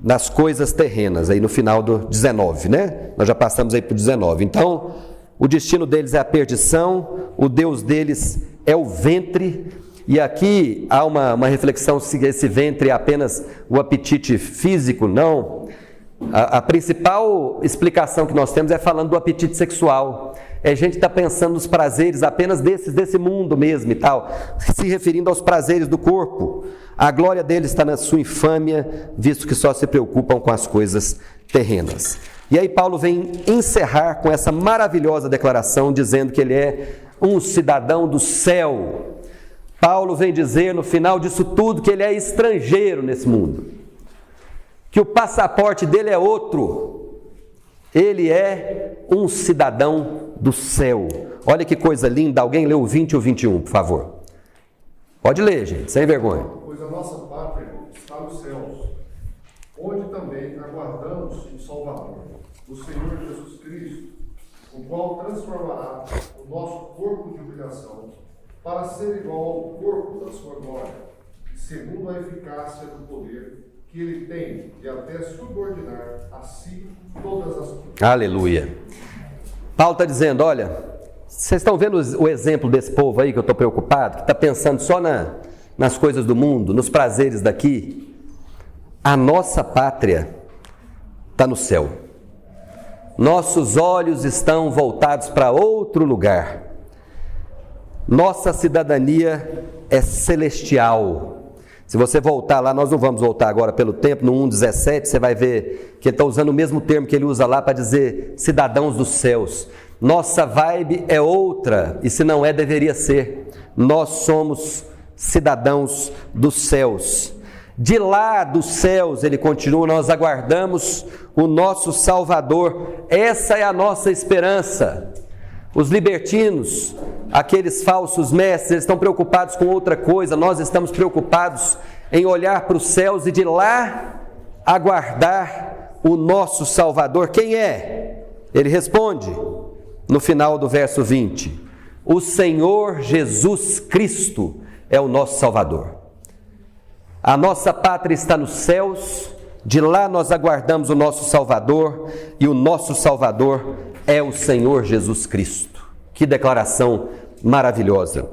nas coisas terrenas, aí no final do 19, né? Nós já passamos aí para o 19. Então, o destino deles é a perdição, o Deus deles é o ventre. E aqui há uma reflexão se esse ventre é apenas o apetite físico. Não. A principal explicação que nós temos é falando do apetite sexual. A gente está pensando nos prazeres apenas desse mundo mesmo e tal, se referindo aos prazeres do corpo. A glória deles está na sua infâmia, visto que só se preocupam com as coisas terrenas. E aí Paulo vem encerrar com essa maravilhosa declaração, dizendo que ele é um cidadão do céu. Paulo vem dizer no final disso tudo que ele é estrangeiro nesse mundo, que o passaporte dele é outro. Ele é um cidadão do céu. Olha que coisa linda. Alguém lê o 20 e o 21, por favor. Pode ler, gente, sem vergonha. Pois a nossa pátria está nos céus, onde também aguardamos o Salvador, o Senhor Jesus Cristo, o qual transformará o nosso corpo de humilhação para ser igual ao corpo da sua glória, segundo a eficácia do poder que ele tem de até subordinar a si todas as coisas. Aleluia. Paulo está dizendo: olha, vocês estão vendo o exemplo desse povo aí que eu estou preocupado, que está pensando só nas coisas do mundo, nos prazeres daqui? A nossa pátria está no céu. Nossos olhos estão voltados para outro lugar. Nossa cidadania é celestial. Se você voltar lá, nós não vamos voltar agora pelo tempo, no 1,17, você vai ver que ele está usando o mesmo termo que ele usa lá para dizer cidadãos dos céus. Nossa vibe é outra, e se não é, deveria ser. Nós somos cidadãos dos céus. De lá dos céus, ele continua, nós aguardamos o nosso Salvador. Essa é a nossa esperança. Os libertinos, aqueles falsos mestres, eles estão preocupados com outra coisa. Nós estamos preocupados em olhar para os céus e de lá aguardar o nosso Salvador. Quem é? Ele responde no final do verso 20: o Senhor Jesus Cristo é o nosso Salvador. A nossa pátria está nos céus, de lá nós aguardamos o nosso Salvador, e o nosso Salvador é o Senhor Jesus Cristo. Que declaração maravilhosa.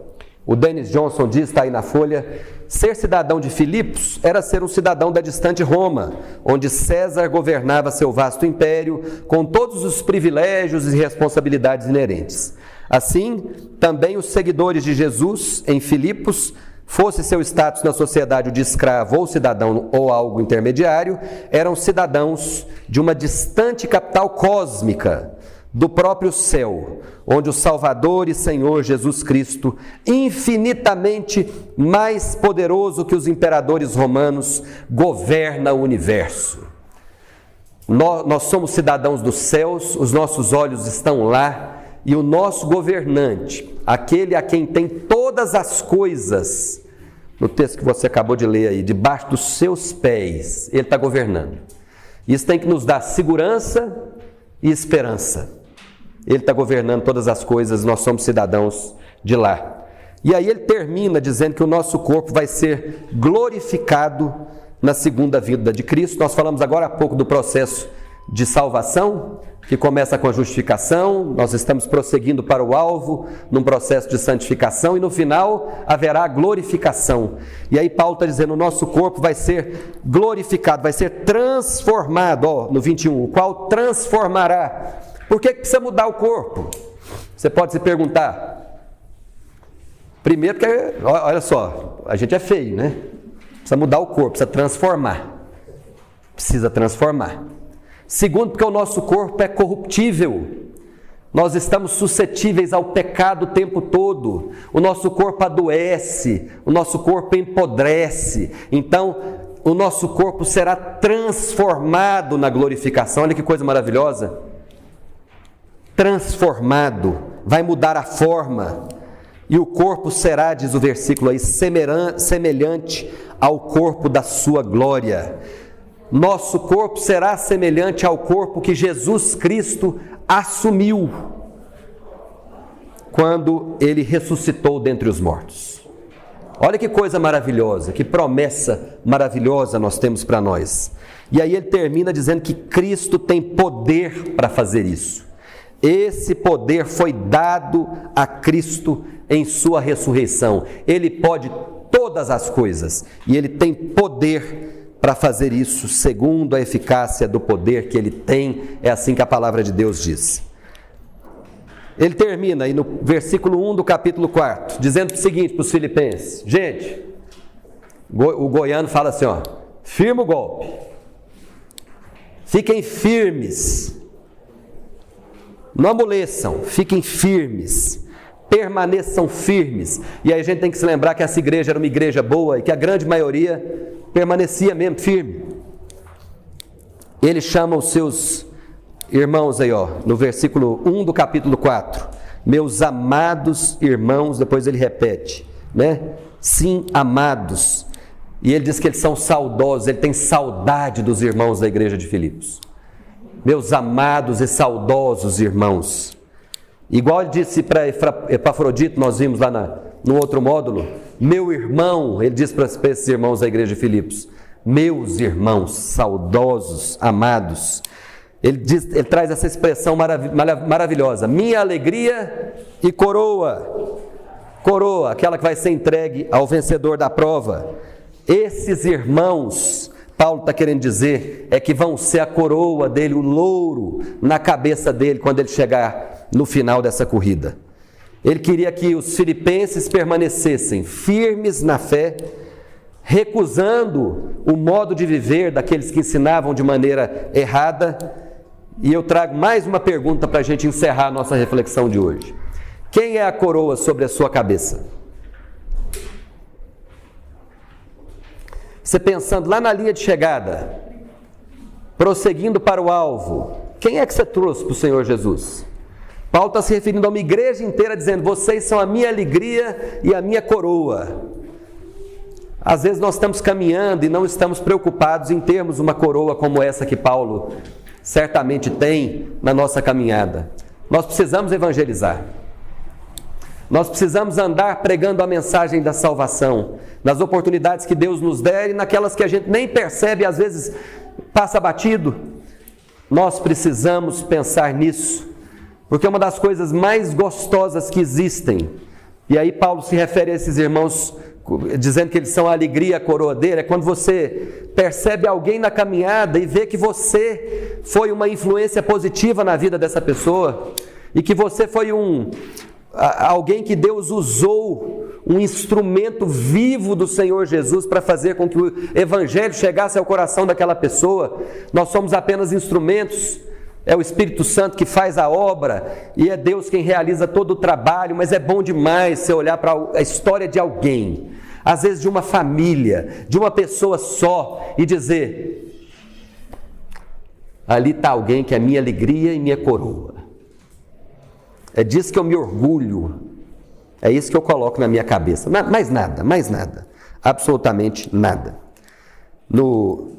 O Dennis Johnson diz, está aí na folha: ser cidadão de Filipos era ser um cidadão da distante Roma, onde César governava seu vasto império, com todos os privilégios e responsabilidades inerentes. Assim, também os seguidores de Jesus em Filipos, fosse seu status na sociedade o de escravo ou cidadão ou algo intermediário, eram cidadãos de uma distante capital cósmica, do próprio céu, onde o Salvador e Senhor Jesus Cristo, infinitamente mais poderoso que os imperadores romanos, governa o universo. Nós somos cidadãos dos céus, os nossos olhos estão lá, e o nosso governante, aquele a quem tem todas as coisas, no texto que você acabou de ler aí, debaixo dos seus pés, ele está governando. Isso tem que nos dar segurança e esperança. Ele está governando todas as coisas, nós somos cidadãos de lá. E aí ele termina dizendo que o nosso corpo vai ser glorificado na segunda vinda de Cristo. Nós falamos agora há pouco do processo de salvação, que começa com a justificação, nós estamos prosseguindo para o alvo, num processo de santificação, e no final haverá a glorificação. E aí Paulo está dizendo, o nosso corpo vai ser glorificado, vai ser transformado, no 21, o qual transformará. Por que precisa mudar o corpo? Você pode se perguntar. Primeiro porque, olha só, a gente é feio, né? Precisa mudar o corpo, precisa transformar. Precisa transformar. Segundo, porque o nosso corpo é corruptível. Nós estamos suscetíveis ao pecado o tempo todo. O nosso corpo adoece, o nosso corpo empodrece. Então, o nosso corpo será transformado na glorificação. Olha que coisa maravilhosa. Transformado, vai mudar a forma. E o corpo será, diz o versículo aí, semelhante ao corpo da sua glória. Nosso corpo será semelhante ao corpo que Jesus Cristo assumiu quando ele ressuscitou dentre os mortos. Olha que coisa maravilhosa, que promessa maravilhosa nós temos para nós. E aí ele termina dizendo que Cristo tem poder para fazer isso. Esse poder foi dado a Cristo em sua ressurreição. Ele pode todas as coisas e ele tem poder para fazer isso segundo a eficácia do poder que ele tem. É assim que a palavra de Deus diz. Ele termina aí no versículo 1 do capítulo 4, dizendo o seguinte para os filipenses: gente, o goiano fala assim, ó, firma o golpe, fiquem firmes, não amoleçam, fiquem firmes, permaneçam firmes. E aí a gente tem que se lembrar que essa igreja era uma igreja boa e que a grande maioria permanecia mesmo firme. Ele chama os seus irmãos aí, ó, no versículo 1 do capítulo 4, meus amados irmãos, depois ele repete, né? Sim, amados. E ele diz que eles são saudosos, ele tem saudade dos irmãos da igreja de Filipos. Meus amados e saudosos irmãos. Igual ele disse para Epafrodito, nós vimos lá no outro módulo, meu irmão, ele diz para esses irmãos da igreja de Filipos, meus irmãos, saudosos, amados. Ele traz essa expressão maravilhosa, minha alegria e coroa. Coroa, aquela que vai ser entregue ao vencedor da prova. Esses irmãos, Paulo está querendo dizer, é que vão ser a coroa dele, o louro na cabeça dele quando ele chegar no final dessa corrida. Ele queria que os filipenses permanecessem firmes na fé, recusando o modo de viver daqueles que ensinavam de maneira errada. E eu trago mais uma pergunta para a gente encerrar a nossa reflexão de hoje. Quem é a coroa sobre a sua cabeça? Você pensando lá na linha de chegada, prosseguindo para o alvo, quem é que você trouxe para o Senhor Jesus? Paulo está se referindo a uma igreja inteira dizendo, vocês são a minha alegria e a minha coroa. Às vezes nós estamos caminhando e não estamos preocupados em termos uma coroa como essa que Paulo certamente tem na nossa caminhada. Nós precisamos evangelizar. Nós precisamos andar pregando a mensagem da salvação, nas oportunidades que Deus nos der e naquelas que a gente nem percebe, às vezes passa batido. Nós precisamos pensar nisso, porque é uma das coisas mais gostosas que existem. E aí Paulo se refere a esses irmãos, dizendo que eles são a alegria, a coroa dele, é quando você percebe alguém na caminhada e vê que você foi uma influência positiva na vida dessa pessoa, e que você foi alguém que Deus usou, um instrumento vivo do Senhor Jesus para fazer com que o Evangelho chegasse ao coração daquela pessoa. Nós somos apenas instrumentos, é o Espírito Santo que faz a obra e é Deus quem realiza todo o trabalho, mas é bom demais você olhar para a história de alguém, às vezes de uma família, de uma pessoa só, e dizer: ali está alguém que é minha alegria e minha coroa. É disso que eu me orgulho, é isso que eu coloco na minha cabeça. Mais nada, absolutamente nada.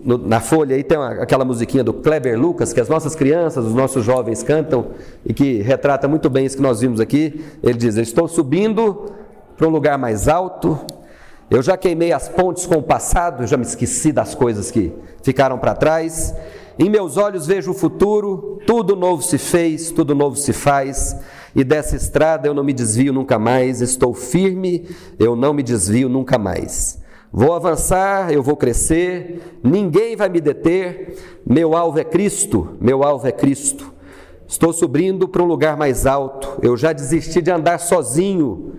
Na folha aí tem aquela musiquinha do Kleber Lucas, que as nossas crianças, os nossos jovens cantam, e que retrata muito bem isso que nós vimos aqui. Ele diz: eu estou subindo para um lugar mais alto, eu já queimei as pontes com o passado, eu já me esqueci das coisas que ficaram para trás. Em meus olhos vejo o futuro, tudo novo se fez, tudo novo se faz, e dessa estrada eu não me desvio nunca mais, estou firme, eu não me desvio nunca mais. Vou avançar, eu vou crescer, ninguém vai me deter, meu alvo é Cristo, meu alvo é Cristo. Estou subindo para um lugar mais alto, eu já desisti de andar sozinho,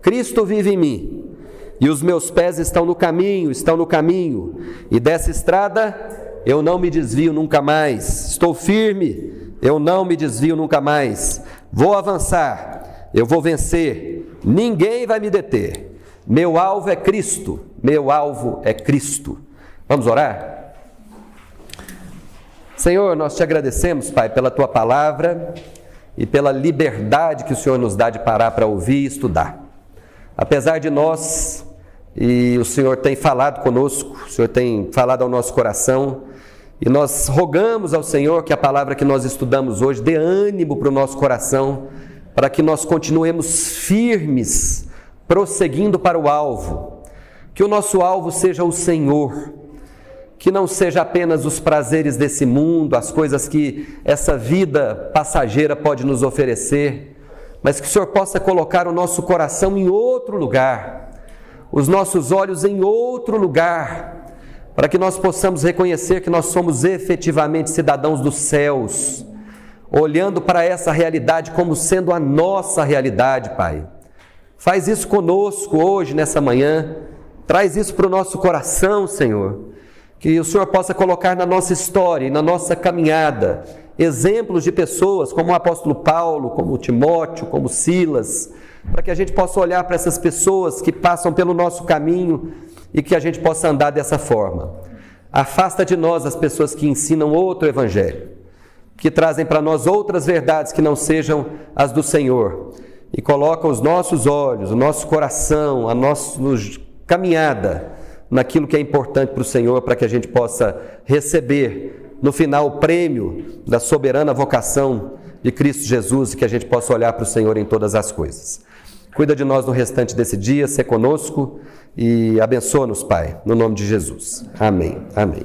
Cristo vive em mim, e os meus pés estão no caminho, e dessa estrada eu não me desvio nunca mais, estou firme, eu não me desvio nunca mais, vou avançar, eu vou vencer, ninguém vai me deter, meu alvo é Cristo, meu alvo é Cristo. Vamos orar? Senhor, nós te agradecemos, Pai, pela Tua palavra e pela liberdade que o Senhor nos dá de parar para ouvir e estudar. Apesar de nós, e o Senhor tem falado conosco, o Senhor tem falado ao nosso coração, e nós rogamos ao Senhor que a palavra que nós estudamos hoje dê ânimo para o nosso coração, para que nós continuemos firmes, prosseguindo para o alvo. Que o nosso alvo seja o Senhor, que não seja apenas os prazeres desse mundo, as coisas que essa vida passageira pode nos oferecer, mas que o Senhor possa colocar o nosso coração em outro lugar, os nossos olhos em outro lugar, para que nós possamos reconhecer que nós somos efetivamente cidadãos dos céus, olhando para essa realidade como sendo a nossa realidade, Pai. Faz isso conosco hoje, nessa manhã, traz isso para o nosso coração, Senhor, que o Senhor possa colocar na nossa história e na nossa caminhada exemplos de pessoas como o apóstolo Paulo, como Timóteo, como Silas, para que a gente possa olhar para essas pessoas que passam pelo nosso caminho e que a gente possa andar dessa forma. Afasta de nós as pessoas que ensinam outro evangelho, que trazem para nós outras verdades que não sejam as do Senhor, e coloca os nossos olhos, o nosso coração, a nossa caminhada naquilo que é importante para o Senhor, para que a gente possa receber no final o prêmio da soberana vocação de Cristo Jesus, e que a gente possa olhar para o Senhor em todas as coisas. Cuida de nós no restante desse dia, ser conosco e abençoa-nos, Pai, no nome de Jesus. Amém. Amém.